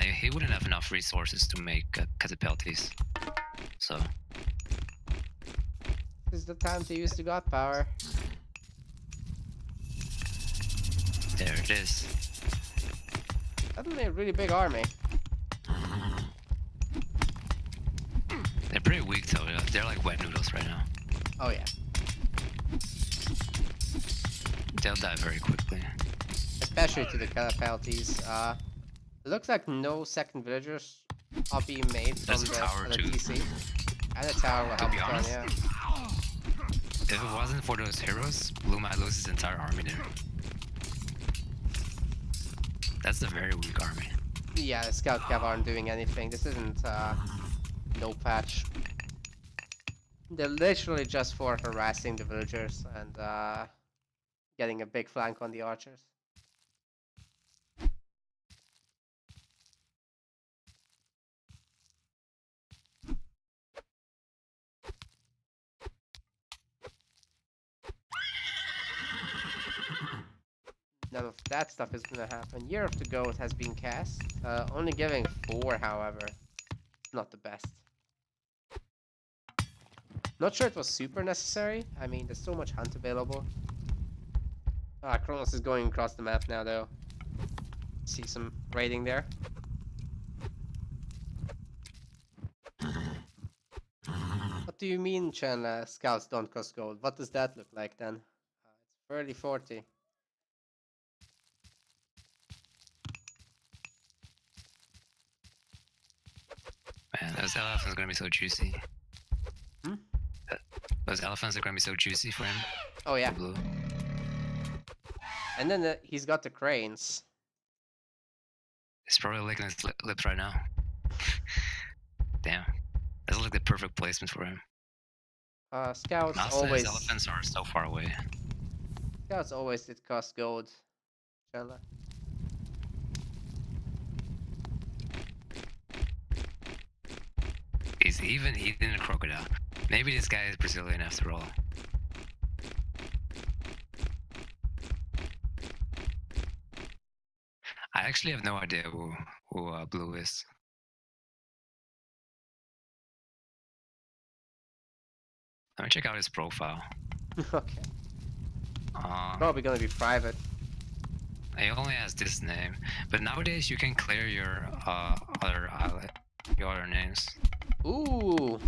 He wouldn't have enough resources to make catapulties. So This is the time to use the god power. there it is. Suddenly a really big army. They're pretty weak though. They're like wet noodles right now. Oh yeah. They'll die very quickly. Especially to the catapulties. It looks like no second villagers are being made from There's a tower the too. TC. And a tower will help be the turn, honest, yeah. If it wasn't for those heroes, Blue might lose his entire army there. That's a very weak army. Yeah, the scout cav aren't doing anything. This isn't no patch. They're literally just for harassing the villagers and getting a big flank on the archers. None of that stuff is gonna happen. Year of the Goat has been cast. Only giving 4, however. Not the best. Not sure it was super necessary. I mean, there's so much hunt available. Kronos is going across the map now, though. See some raiding there. What do you mean, Chen, scouts don't cost gold? What does that look like then? It's early 40. Man, those elephants are gonna be so juicy. Hmm? Those elephants are gonna be so juicy for him. Oh yeah. Blue. And then he's got the cranes. He's probably licking his lips right now. Damn. That's like the perfect placement for him. Scouts Nasa, always. his elephants are so far away. Scouts always did cost gold. Chandler. He's even eating a crocodile. Maybe this guy is Brazilian after all. I actually have no idea who Blue is. Let me check out his profile. Okay. Probably gonna be private. He only has this name, but nowadays you can clear your other names. Ooh,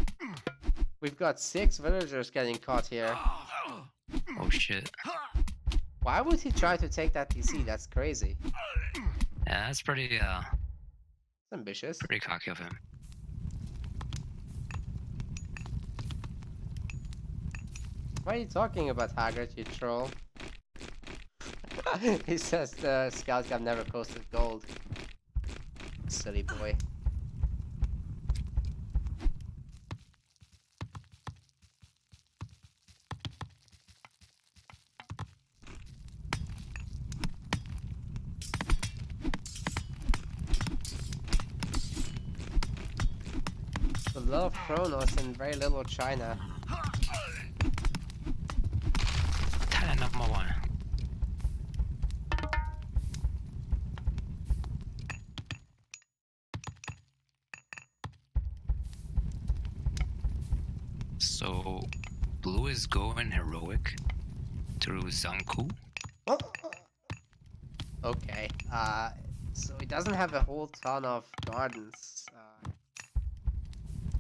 we've got 6 villagers getting caught here. Oh shit! Why would he try to take that TC? That's crazy. Yeah, that's pretty Ambitious. pretty cocky of him. Why are you talking about Haggard, you troll? He says the scouts have never posted gold. Silly boy. A lot of Chronos and very little China. Talent number 1. So, Blue is going heroic through Zanku. Okay. So he doesn't have a whole ton of gardens.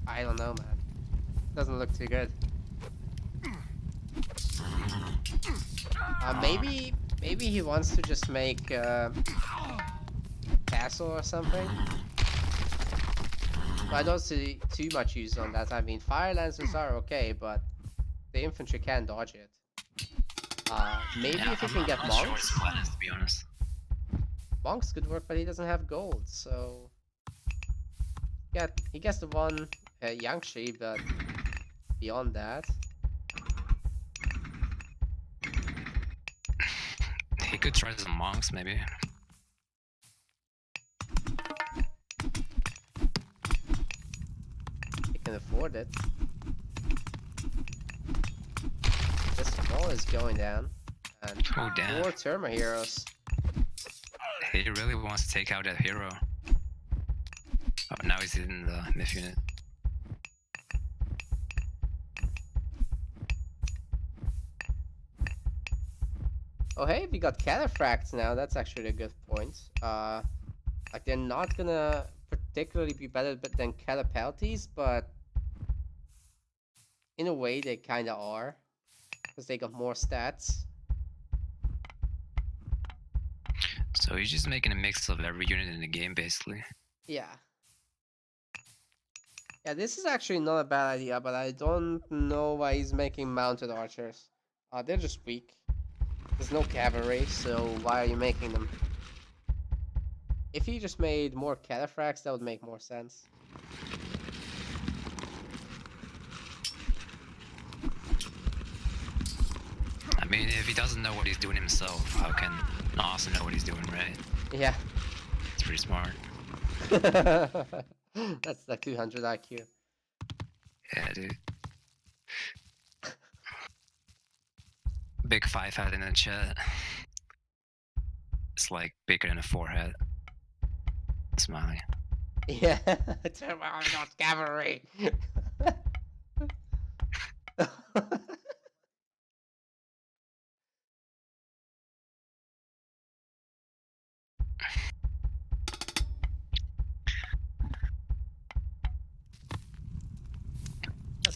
I don't know, man. Doesn't look too good. Maybe he wants to just make a castle or something. But I don't see too much use on that. I mean, fire lancers are okay, but the infantry can dodge it. Maybe Yeah, if he can get I'm not sure monks. his plan is, to be honest. Monks could work, but he doesn't have gold, so he gets the one Yangshi, but beyond that, He could try some monks, maybe. he can afford it. This wall is going down, and Oh damn! 4 Terma heroes. He really wants to take out that hero. Oh, now he's in the myth unit. Oh hey, we got cataphracts now. That's actually a good point. Like they're not gonna particularly be better than catapulties, but in a way they kinda are, because they got more stats. So he's just making a mix of every unit in the game, basically. Yeah. Yeah, this is actually not a bad idea, but I don't know why he's making mounted archers. They're just weak. There's no cavalry, so why are you making them? If he just made more cataphracts, that would make more sense. I mean, if he doesn't know what he's doing himself, how can Austin know what he's doing, right? Yeah. It's pretty smart. That's like 200 IQ. Yeah, dude. Big 5 head in the chat. It's like bigger than a 4 head. Smiley. Yeah, not cavalry.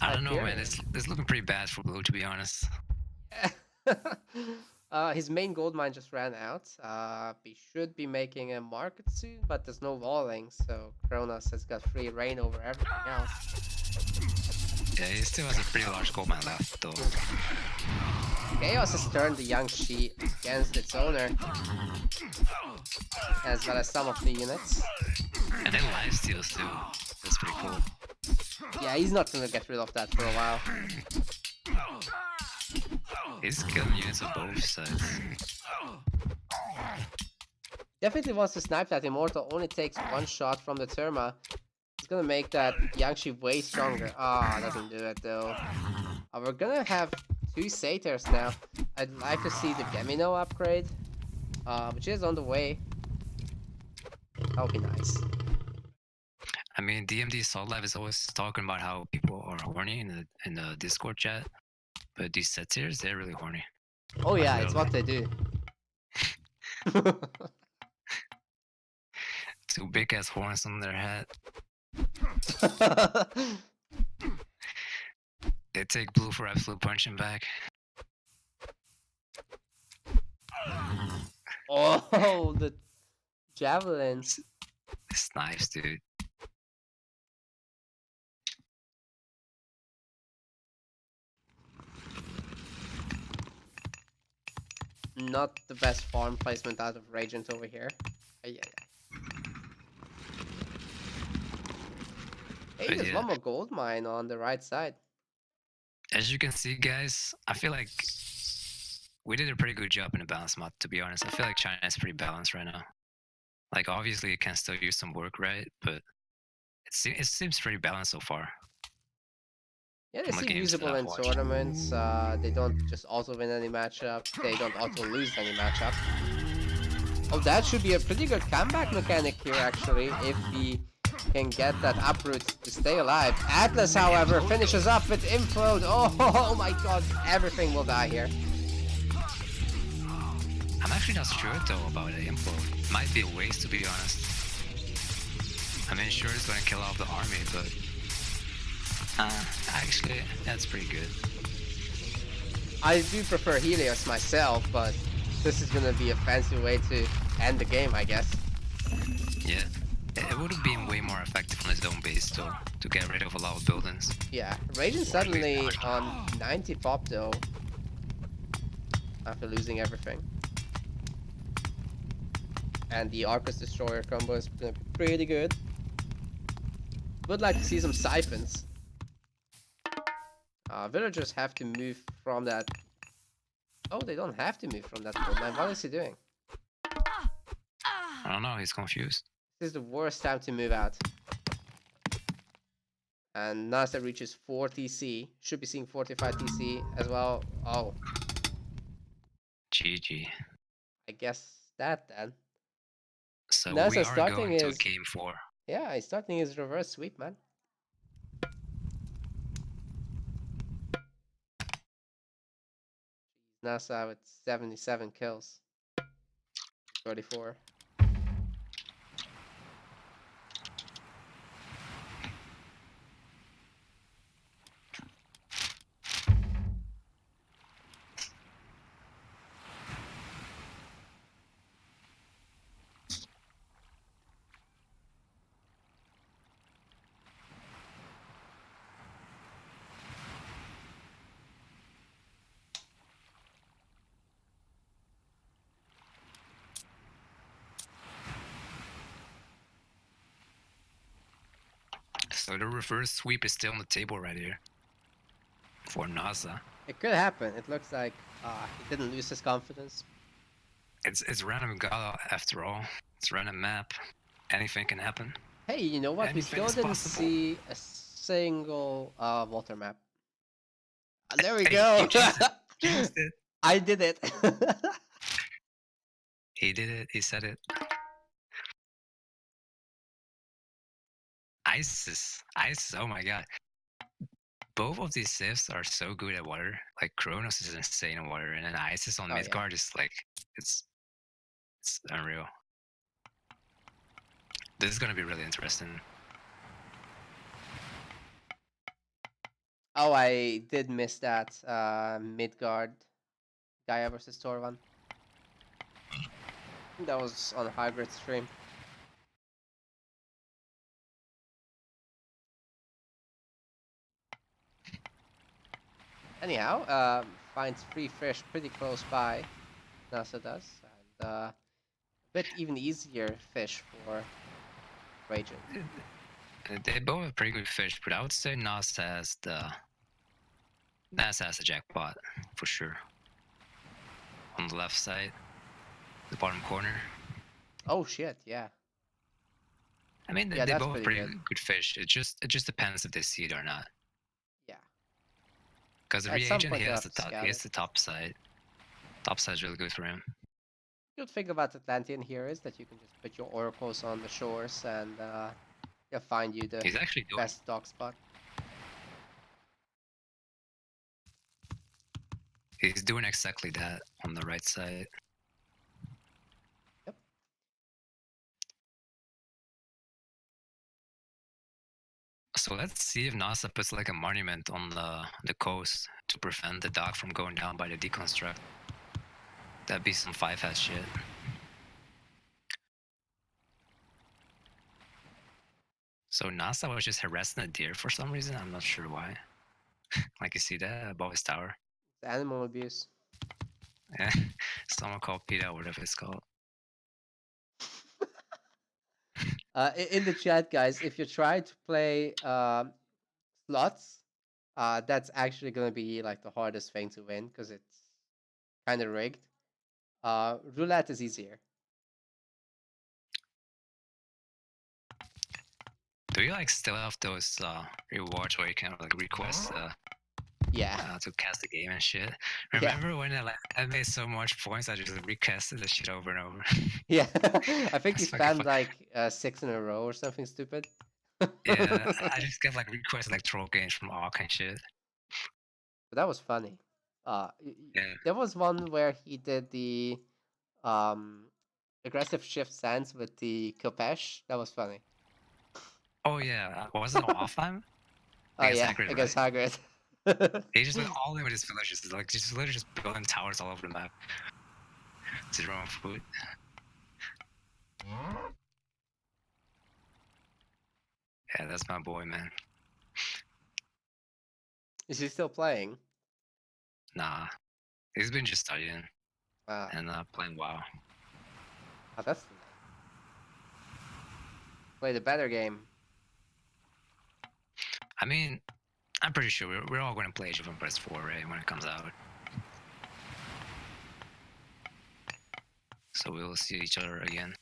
I don't know, man. This is looking pretty bad for Blue, to be honest. His main gold mine just ran out. We should be making a market soon, but there's no walling, so Kronos has got free reign over everything else. Yeah, he still has a pretty large gold mine left, though. Chaos has turned the Yangshi against its owner, as well as some of the units. And then lifesteals too. That's pretty cool. Yeah, he's not gonna get rid of that for a while. He's killing units on both sides. Definitely wants to snipe that. Immortal only takes one shot from the Terma. It's gonna make that Yangshi way stronger. Ah, doesn't do it though. We're gonna have 2 Satyrs now. I'd like to see the Gemino upgrade, which is on the way. That would be nice. I mean, DMD Salt Life is always talking about how people are horny in the Discord chat, but these Satyrs, they're really horny. Oh yeah, it's what they do. 2 big ass horns on their head. They take blue for absolute punching back. Oh, the javelins. It's nice, dude. Not the best farm placement out of Radiant over here. Yeah. Hey, But there's yeah. one more gold mine on the right side. As you can see, guys, I feel like we did a pretty good job in the balance mod, to be honest. I feel like China is pretty balanced right now. Like, obviously, it can still use some work, right? But it seems pretty balanced so far. Yeah, they From the seem games that usable I've in watched. tournaments. They don't just auto win any matchup. They don't auto lose any matchup. Oh, that should be a pretty good comeback mechanic here, actually, if we can get that uproot to stay alive. Atlas, however, finishes up with implode. Oh my god, everything will die here. I'm actually not sure though about the implode. Might be a waste, to be honest. I mean, sure, it's gonna kill off the army, but actually, that's pretty good. I do prefer Helios myself, but this is gonna be a fancy way to end the game, I guess. Yeah, it would have been way more effective on his own base though, to get rid of a lot of buildings. Yeah, Radiant suddenly on 90 pop though, after losing everything. And the Arcus Destroyer combo is gonna be pretty good. Would like to see some siphons. Villagers have to move from that. Oh, they don't have to move from that gold mine. What is he doing? I don't know, he's confused. This is the worst time to move out. And Nasa reaches 4 TC. Should be seeing 45 TC as well. Oh. GG. I guess that then. So NASA we are starting going to his game 4. Yeah, he's starting his reverse sweep, man. NASA with 77 kills. 34. So the reverse sweep is still on the table right here. For NASA. It could happen. It looks like he didn't lose his confidence. It's random gala after all. It's random map. Anything can happen. Hey, you know what? Anything We is still didn't possible. see a single water map. There we Hey, go. you jinxed it. I did it. He did it. He said it. Isis. Oh my god. Both of these civs are so good at water. Like Kronos is insane at water, and then Isis on Midgard is like it's unreal. This is gonna be really interesting. Oh, I did miss that Midgard Gaia versus Torvan. That was on Hybrid stream. Anyhow, finds free fish pretty close by. NASA does, and a bit even easier fish for Raging. They both have pretty good fish, but I would say Nas has the jackpot for sure. On the left side, the bottom corner. Oh shit, yeah. I mean, Yeah, they're that's both pretty pretty good. good fish. It just depends if they see it or not. Yeah. Because the At some reagent, point you'll have to he scout has it. the top side. Top side's really good for him. Good thing about Atlantean here is that you can just put your oracles on the shores and they'll find you the He's actually doing. best dock spot. He's doing exactly that on the right side. Yep. So let's see if NASA puts like a monument on the coast to prevent the dock from going down by the deconstruct. That'd be some 5-hat shit. So NASA was just harassing a deer for some reason. I'm not sure why. Like you see that above his tower. It's animal abuse. Yeah. Someone called PETA, whatever it's called. In the chat, guys, if you try to play slots, that's actually gonna be like the hardest thing to win because it's kind of rigged. Roulette is easier. Do you like still have those rewards where you can like request Yeah. to cast the game and shit? Yeah. Remember when I made so much points I just recasted the shit over and over? Yeah. I think you It's fucking spammed like 6 in a row or something stupid. Yeah, I just get like requests like troll games from Ark and shit. But that was funny. Yeah. There was one where he did the um aggressive shift stance with the Kopesh. That was funny. Oh yeah, was it offline? Oh Against yeah, Hagrid, against right? Hagrid. He just went all in with his villages, like just literally just building towers all over the map. Zero on food. Yeah, that's my boy, man. Is he still playing? Nah, he's been just studying Wow. and playing WoW. Oh, that's nice. Play the better game. I mean, I'm pretty sure we're all going to play Age of Empires 4, right, when it comes out. So we'll see each other again.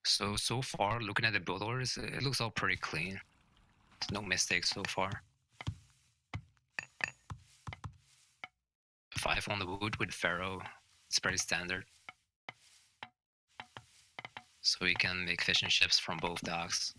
So far, looking at the build orders, it looks all pretty clean. No mistakes so far. 5 on the wood with Pharaoh. It's pretty standard. So we can make fishing ships from both docks.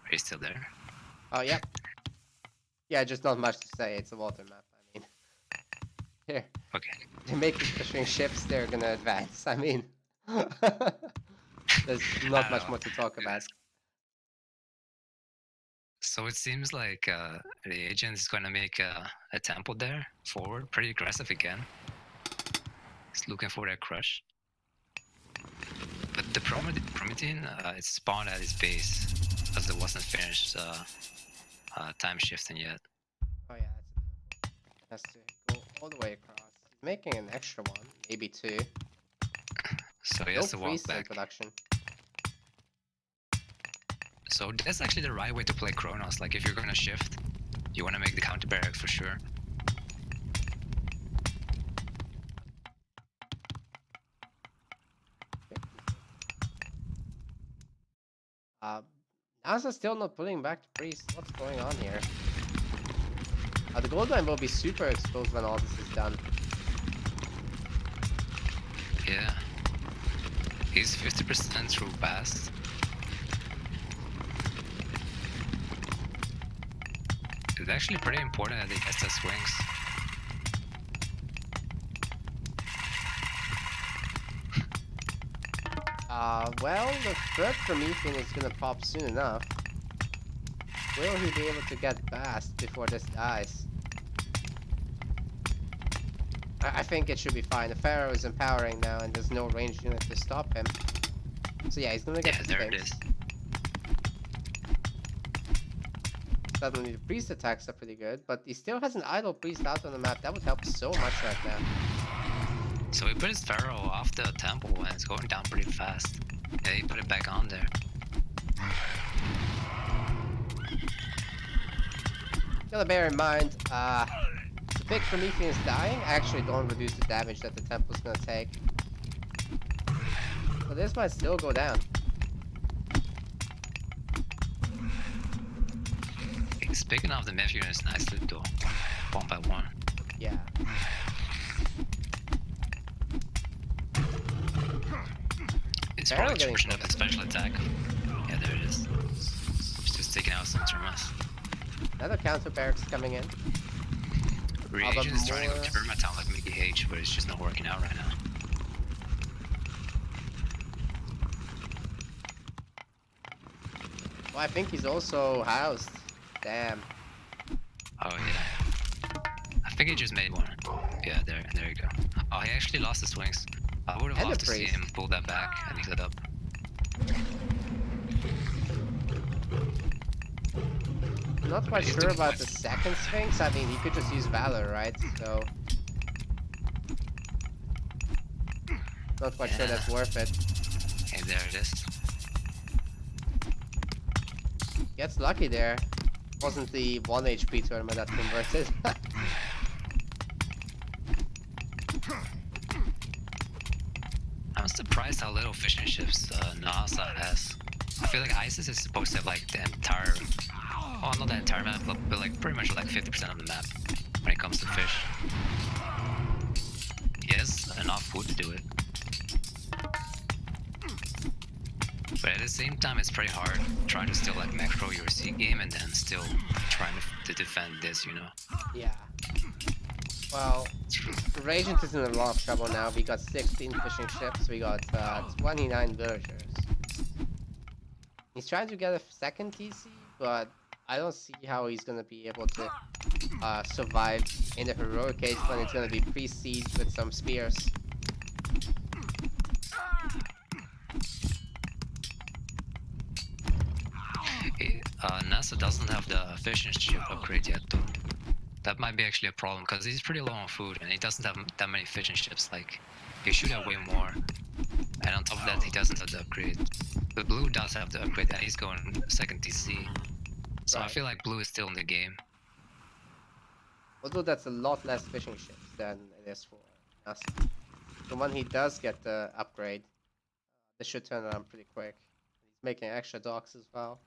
Are you still there? Oh yep. Yeah, just not much to say. It's a water map. I mean, here. Okay. They're making fishing ships. They're gonna advance. I mean, there's not much more to talk about. So it seems like the agent is going to make a temple there forward, pretty aggressive again. He's looking for that crush. But the Promethean, it spawned at his base as it wasn't finished time shifting yet. Oh yeah, that's has to go all the way across. He's making an extra one, maybe 2. So he No has to walk priests in back. production. So that's actually the right way to play Kronos. Like if you're going to shift, you want to make the counter barracks for sure. NASA's still not pulling back the priest. What's going on here? The gold mine will be super exposed when all this is done. Yeah. He's 50% through Bast. It's actually pretty important that he gets the swings. Well, the third Promethean is gonna pop soon enough. Will he be able to get Bast before this dies? I think it should be fine. The Pharaoh is empowering now and there's no ranged unit to stop him. So yeah, he's gonna get Yeah, there it is. Suddenly the priest attacks are pretty good, but he still has an idle priest out on the map. That would help so much right now. So he put his Pharaoh off the temple and it's going down pretty fast. Yeah, he put it back on there. Gotta bear in mind, the big Prometheus dying actually don't reduce the damage that the temple's gonna take. So this might still go down. Speaking of the Myth units, nicely though. 1 by 1. Yeah. It's Pharaoh probably getting pushing up the special attack. Yeah, there it is. It's just taking out some Termas. Another counter barracks coming in. Reagent is trying to go Terma town like Mickey H, but it's just not working out right now. Oh, I think he's also housed. Damn. Oh yeah. I think he just made one. Yeah, there you go. Oh, he actually lost his wings. I would have And loved the to see priest. him pull that back and he's it up. I'm not quite He's sure doing about fine. the second Sphinx. I mean, he could just use Valor, right? So... Not quite sure that's worth it. Okay, there it is. Gets lucky there. Wasn't the 1 HP tournament that converted. I'm surprised how little fishing ships NASA has. I feel like ISIS is supposed to have like the entire, oh not the entire map, but like pretty much like 50% of the map when it comes to fish. He has enough food to do it. But at the same time, it's pretty hard trying to still like macro your sea game and then still trying to defend this, you know? Yeah. Well, the Radiant is in a lot of trouble now. We got 16 fishing ships. We got 29 villagers. He's trying to get a second TC, but I don't see how he's gonna be able to survive in the heroic age when it's gonna be pre-sieged with some spears. NASA doesn't have the fishing ship upgrade yet though. That might be actually a problem because he's pretty low on food and he doesn't have that many fishing ships. Like, he should have way more. And on top of that, he doesn't have the upgrade. The blue does have the upgrade and he's going second TC. So I Right. feel like blue is still in the game. Although that's a lot less fishing ships than it is for NASA. So when he does get the upgrade, this should turn around pretty quick. He's making extra docks as well.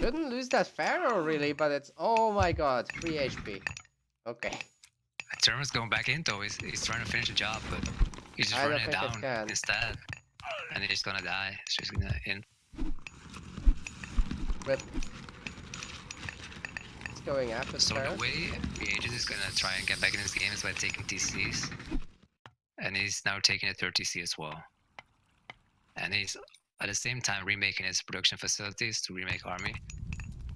Shouldn't lose that Pharaoh really, but it's, oh my god, 3 HP. Okay. Terma's going back in though. He's trying to finish the job, but he's just I don't running it think it down can. instead. And he's gonna die. It's just gonna end. Rip. It's going after So Pharaoh. the way Reagent is gonna try and get back in this game is by taking TCs. And he's now taking a third TC as well. And he's at the same time remaking his production facilities to remake army.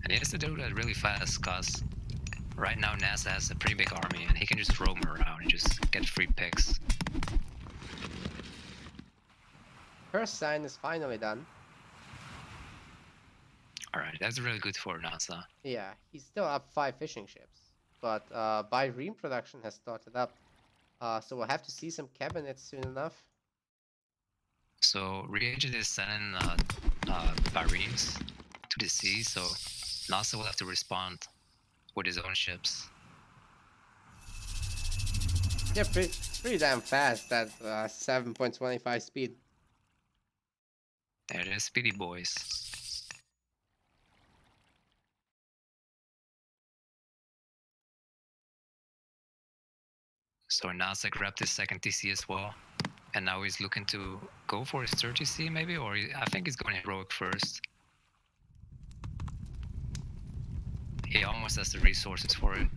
And he has to do that really fast because right now NASA has a pretty big army and he can just roam around and just get free picks. First sign is finally done. Alright, that's really good for NASA. Yeah, he's still up 5 fishing ships. But Byrene production has started up. So we'll have to see some cabinets soon enough. So Reagent is sending Bareens to the sea, so NASA will have to respond with his own ships. Yeah, pretty damn fast at 7.25 speed. There it is, speedy boys. So NASA grabbed his second TC as well. And now he's looking to go for his third TC maybe, or I think he's going heroic first. He almost has the resources for it.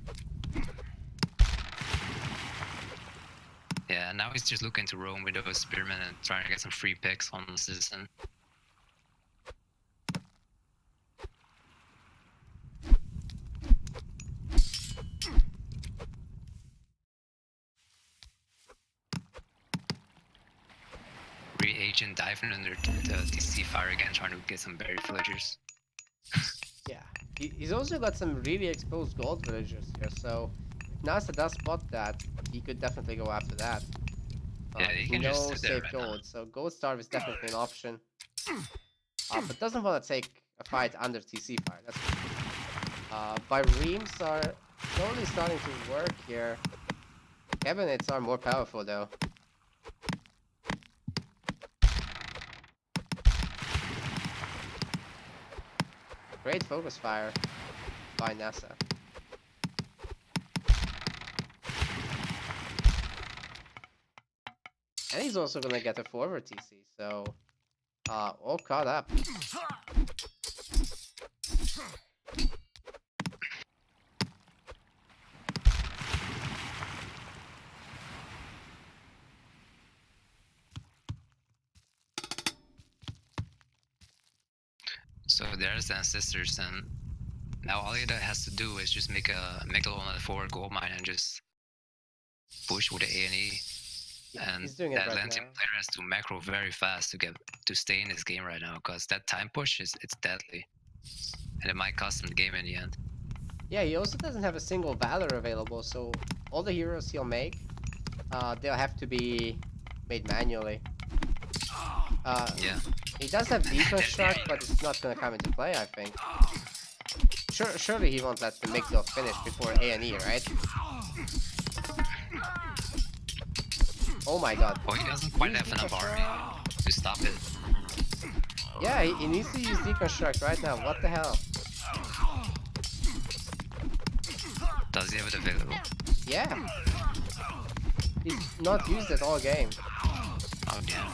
Yeah, now he's just looking to roam with those spearmen and trying to get some free picks on the citizen. regen diving under the DC fire again, trying to get some buried villagers. Yeah, he's also got some really exposed gold villagers here, so if NASA does spot that, he could definitely go after that. Yeah, he There's can just no sit there safe right gold, so gold starve is definitely an option. But doesn't want to take a fight under TC fire. That's by reams are slowly starting to work here. Cabinets are more powerful though. Great focus fire by NASA. And he's also gonna get a forward TC, so all caught up. So there's the ancestors, and now all he has to do is just make a forward gold mine and just push with the AoE. Yeah, and he's doing it that right Atlantean now. player has to macro very fast to stay in this game right now, because that time push it's deadly, and it might cost him the game in the end. Yeah, he also doesn't have a single Valor available, so all the heroes he'll make, they'll have to be made manually. Yeah. He does have Deconstruct, but it's not gonna come into play, I think. Surely he won't let the Migdal finish before A&E, right? Oh my god. Oh, he doesn't quite have enough army to stop it. Yeah, he needs to use Deconstruct right now. What the hell? Does he have it available? Yeah. He's not used it all game. Oh damn.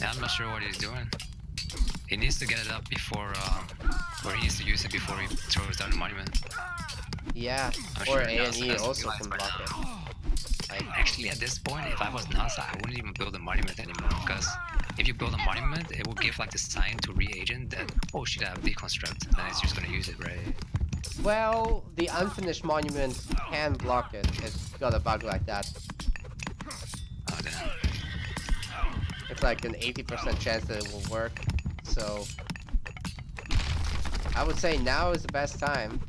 Yeah, I'm not sure what he's doing. He needs to get it up before, or he needs to use it before he throws down the monument. Yeah, I'm or sure A&E NASA also doesn't can realize block by now. it. Like, Actually, at this point, if I was NASA, I wouldn't even build a monument anymore, because if you build a monument, it will give like the sign to reagent that, oh shit, I have deconstruct, and it's just gonna use it, right? well, the unfinished monument can block it. It's got a bug like that. Oh damn. It's like an 80% chance that it will work. So I would say now is the best time.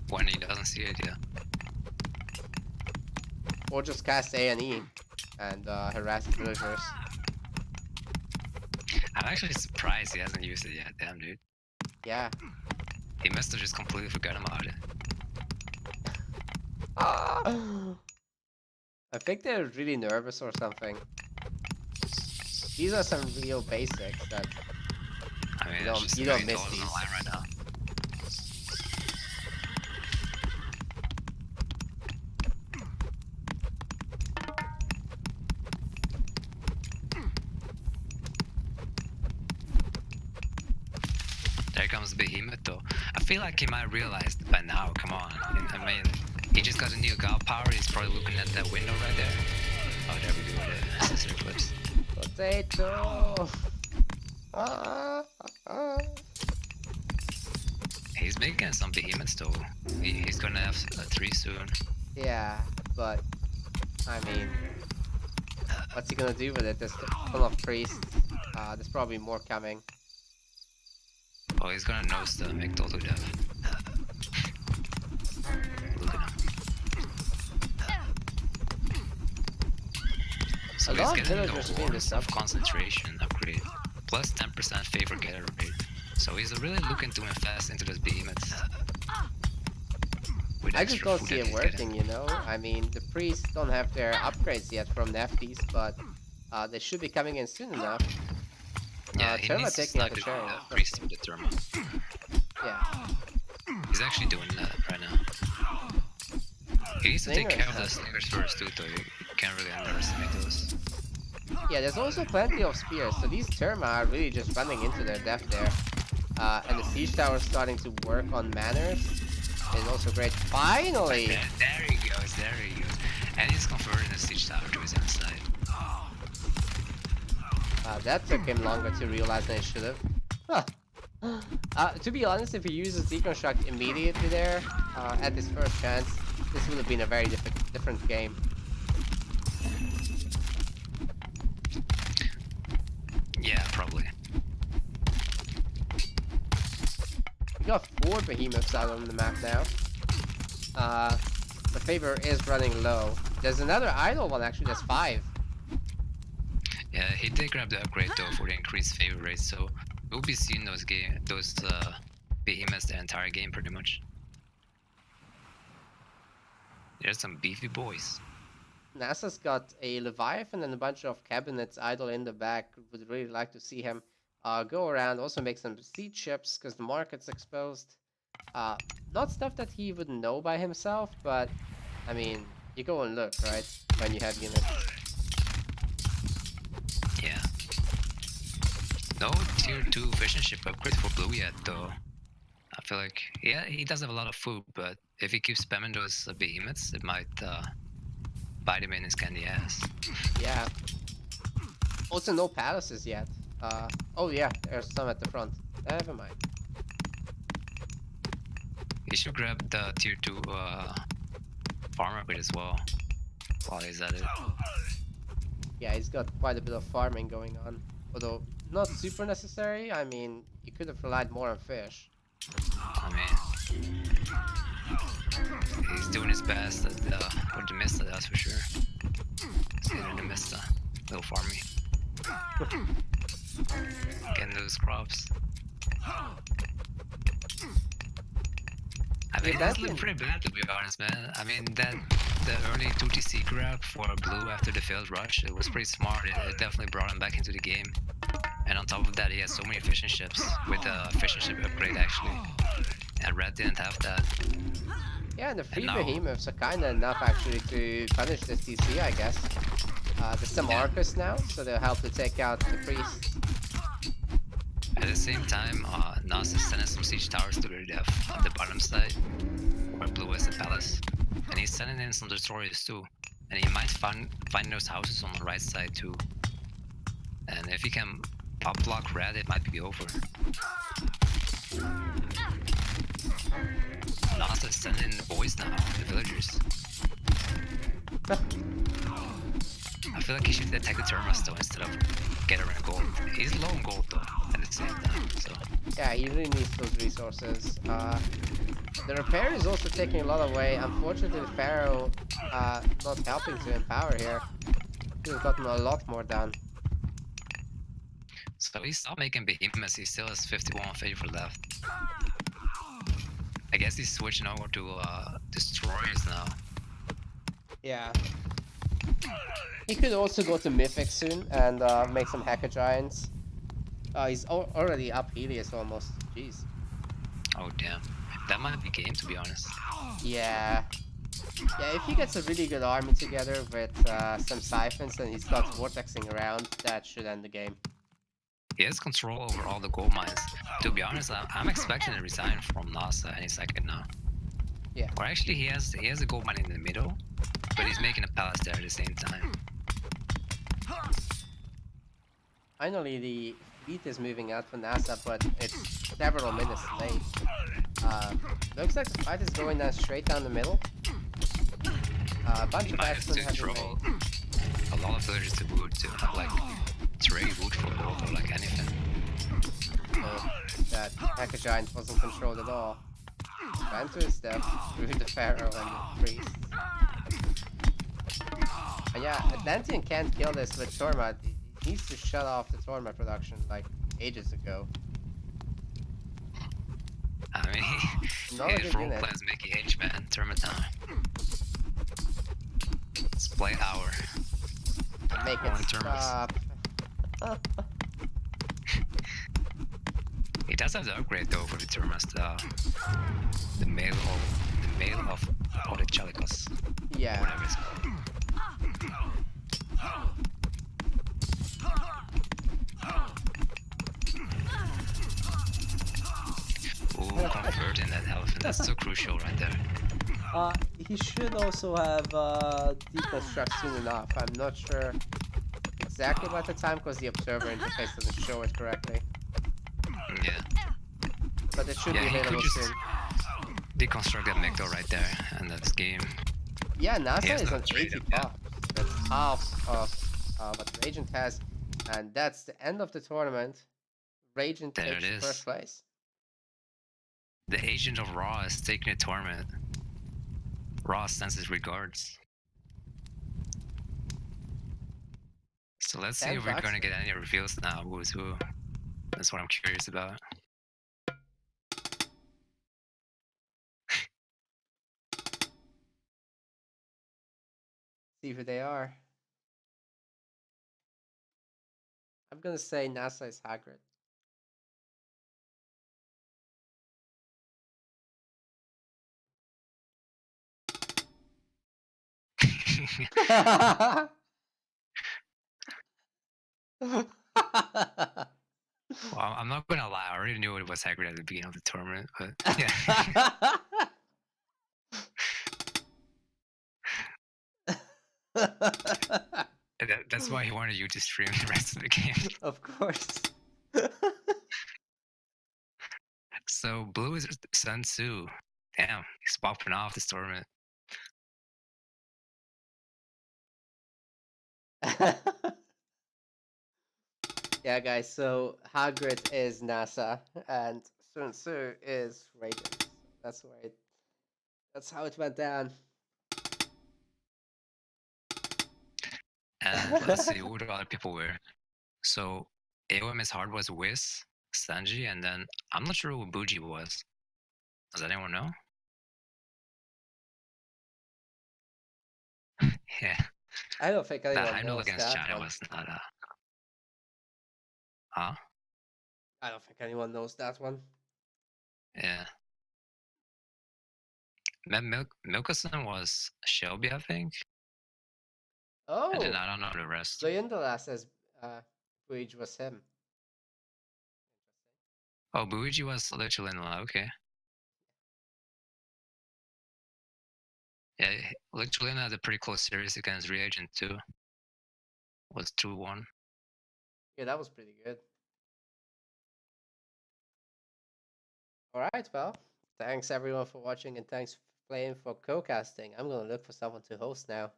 When he doesn't see it, yeah. Or just cast A&E and harass the villagers. I'm actually surprised he hasn't used it yet. Damn, dude. Yeah. He must have just completely forgot about it. I think they're really nervous or something. These are some real basics that I mean, you don't miss on these. the line right now. There comes Behemoth though. I feel like he might realize by now, come on. I mean, he just got a new god power, he's probably looking at that window right there. Oh, there we go, the scissor clips. Potato! He's making some behemoths though. He's gonna have 3 soon. Yeah, but I mean, what's he gonna do with it? There's full of priests. There's probably more coming. Oh, he's gonna nose the Migdal to death. Look at him. So A he's lot of getting villagers the being Horns of disrupted. Concentration upgrade, plus 10% favor getter rate. So he's really looking to invest into this behemoth. I just don't see it working, you know? I mean, the priests don't have their upgrades yet from the FDs, but they should be coming in soon enough. Yeah, he Terma needs to taking out start the cherry. the priest with the Terma. Yeah. He's actually doing that right now. He needs to take care of the slingers first too, though. You can't really underestimate those. Yeah, there's also plenty of spears, so these Terma are really just running into their death there. And the siege tower is starting to work on manors. Is also great. Finally! There he goes, there he goes. And he's converting the siege tower to his inside. That took him longer to realize than it should have. To be honest, if he uses Deconstruct immediately there, at his first chance, this would have been a very different game. probably. We got 4 behemoths out on the map now. The favor is running low. There's another idle one actually, there's 5. Yeah, he did grab the upgrade though for the increased favor rate, so we'll be seeing those behemoths the entire game pretty much. There's some beefy boys. NASA's got a Leviathan and a bunch of cabinets idle in the back. Would really like to see him go around, also make some siege ships because the market's exposed. Not stuff that he would know by himself, but I mean, you go and look, right? When you have units. Yeah. No tier 2 vision ship upgrade for blue yet though. I feel like, yeah, he does have a lot of food, but if he keeps spamming those behemoths, it might bite him in his candy ass. Yeah. Also, no palaces yet. Oh yeah, there's some at the front. Never mind. He should grab the tier 2 farm upgrade as well while he's at it. Yeah, he's got quite a bit of farming going on. Although, not super necessary. I mean, you could have relied more on fish. I mean, he's doing his best with the Mista, that's for sure. He's getting the Mista, little farmy. Getting those crops. I mean, that's looking pretty bad to be honest, man. I mean, the early 2TC grab for blue after the failed rush, it was pretty smart. It definitely brought him back into the game. And on top of that, he has so many efficient ships with the efficient ship upgrade actually. And red didn't have that. Yeah, and the free behemoths are kinda enough actually to punish this TC, I guess. There's some Arcus now, so they'll help to take out the priests. At the same time, Nas is sending some siege towers to the left on the bottom side, where blue has the palace. And he's sending in some destroyers too. And he might find those houses on the right side too. And if he can pop block red, it might be over. Nas is sending the boys now, the villagers. I feel like he should attack the Termas though instead of gathering gold. He's low on gold though at the same time, so. Yeah, he really needs those resources. The repair is also taking a lot away. Unfortunately, the Pharaoh not helping to empower here. Could have gotten a lot more done. So he stopped making behemoths, he still has 51 favor left. I guess he's switching over to destroyers now. Yeah. He could also go to Mythic soon and make some Hacker Giants. He's already up Helios almost. Jeez. Oh damn. That might be game to be honest. Yeah. Yeah, if he gets a really good army together with some siphons and he starts vortexing around, that should end the game. He has control over all the gold mines. To be honest, I'm expecting a resign from NASA any second now. Yeah. Or actually, he has a gold mine in the middle, but he's making a palace there at the same time. Finally, the fleet is moving out for NASA, but it's several minutes late. Looks like the fight is going down straight down the middle. A bunch of accidents have been made. A lot of villagers to wood to like trade wood for gold or like anything. So that Hacker Giant wasn't controlled at all. Ran to his death through the Pharaoh and the priest. And yeah, Atlantean can't kill this with Torma. He needs to shut off the Torma production like ages ago. I mean, his role plans make H, man. Torma time. Let's play hour. Make it stop. He does have the upgrade though for the Termas, the male of Orichalicos. Yeah. Whatever it's called. Ooh, converting that elephant, that's so crucial right there. He should also have deconstruct soon enough. I'm not sure exactly about the time because the observer interface doesn't show it correctly. Yeah. But it should be available soon. Deconstruct that Migdal right there, and that's game. Yeah, NASA is on 80 pops. That's half of what the agent has. And that's the end of the tournament. Raging There it takes first is. place. The agent of Raw is taking a tournament. Raw sends his regards. So let's see if we're going to get any reveals now. Who's who? That's what I'm curious about. See who they are. I'm gonna say NASA is Hagrid. Well, I'm not gonna lie. I already knew it was Hagrid at the beginning of the tournament, but yeah. That's why he wanted you to stream the rest of the game. Of course. So blue is Sun Tzu. Damn, he's popping off this tournament. Yeah, guys. So Hagrid is NASA, and Sun Tzu is Raven. So that's where it. That's how it went down. And let's see who the other people were. So AoM is hard was Wiz, Sanji, and then I'm not sure who Bougie was. Does anyone know? Yeah. I don't think anyone That high note knows against that China one. was not huh? I don't think anyone knows that one. Yeah. Milkison was Shelby, I think. And then Oh, I don't know the rest. Zoyundala says Bridge was him. Oh, Buiji was literally okay. Yeah, literally had a pretty close series against Reagent too. Was 2-1. Yeah, that was pretty good. All right, well, thanks everyone for watching, and thanks for playing for co-casting. I'm gonna look for someone to host now.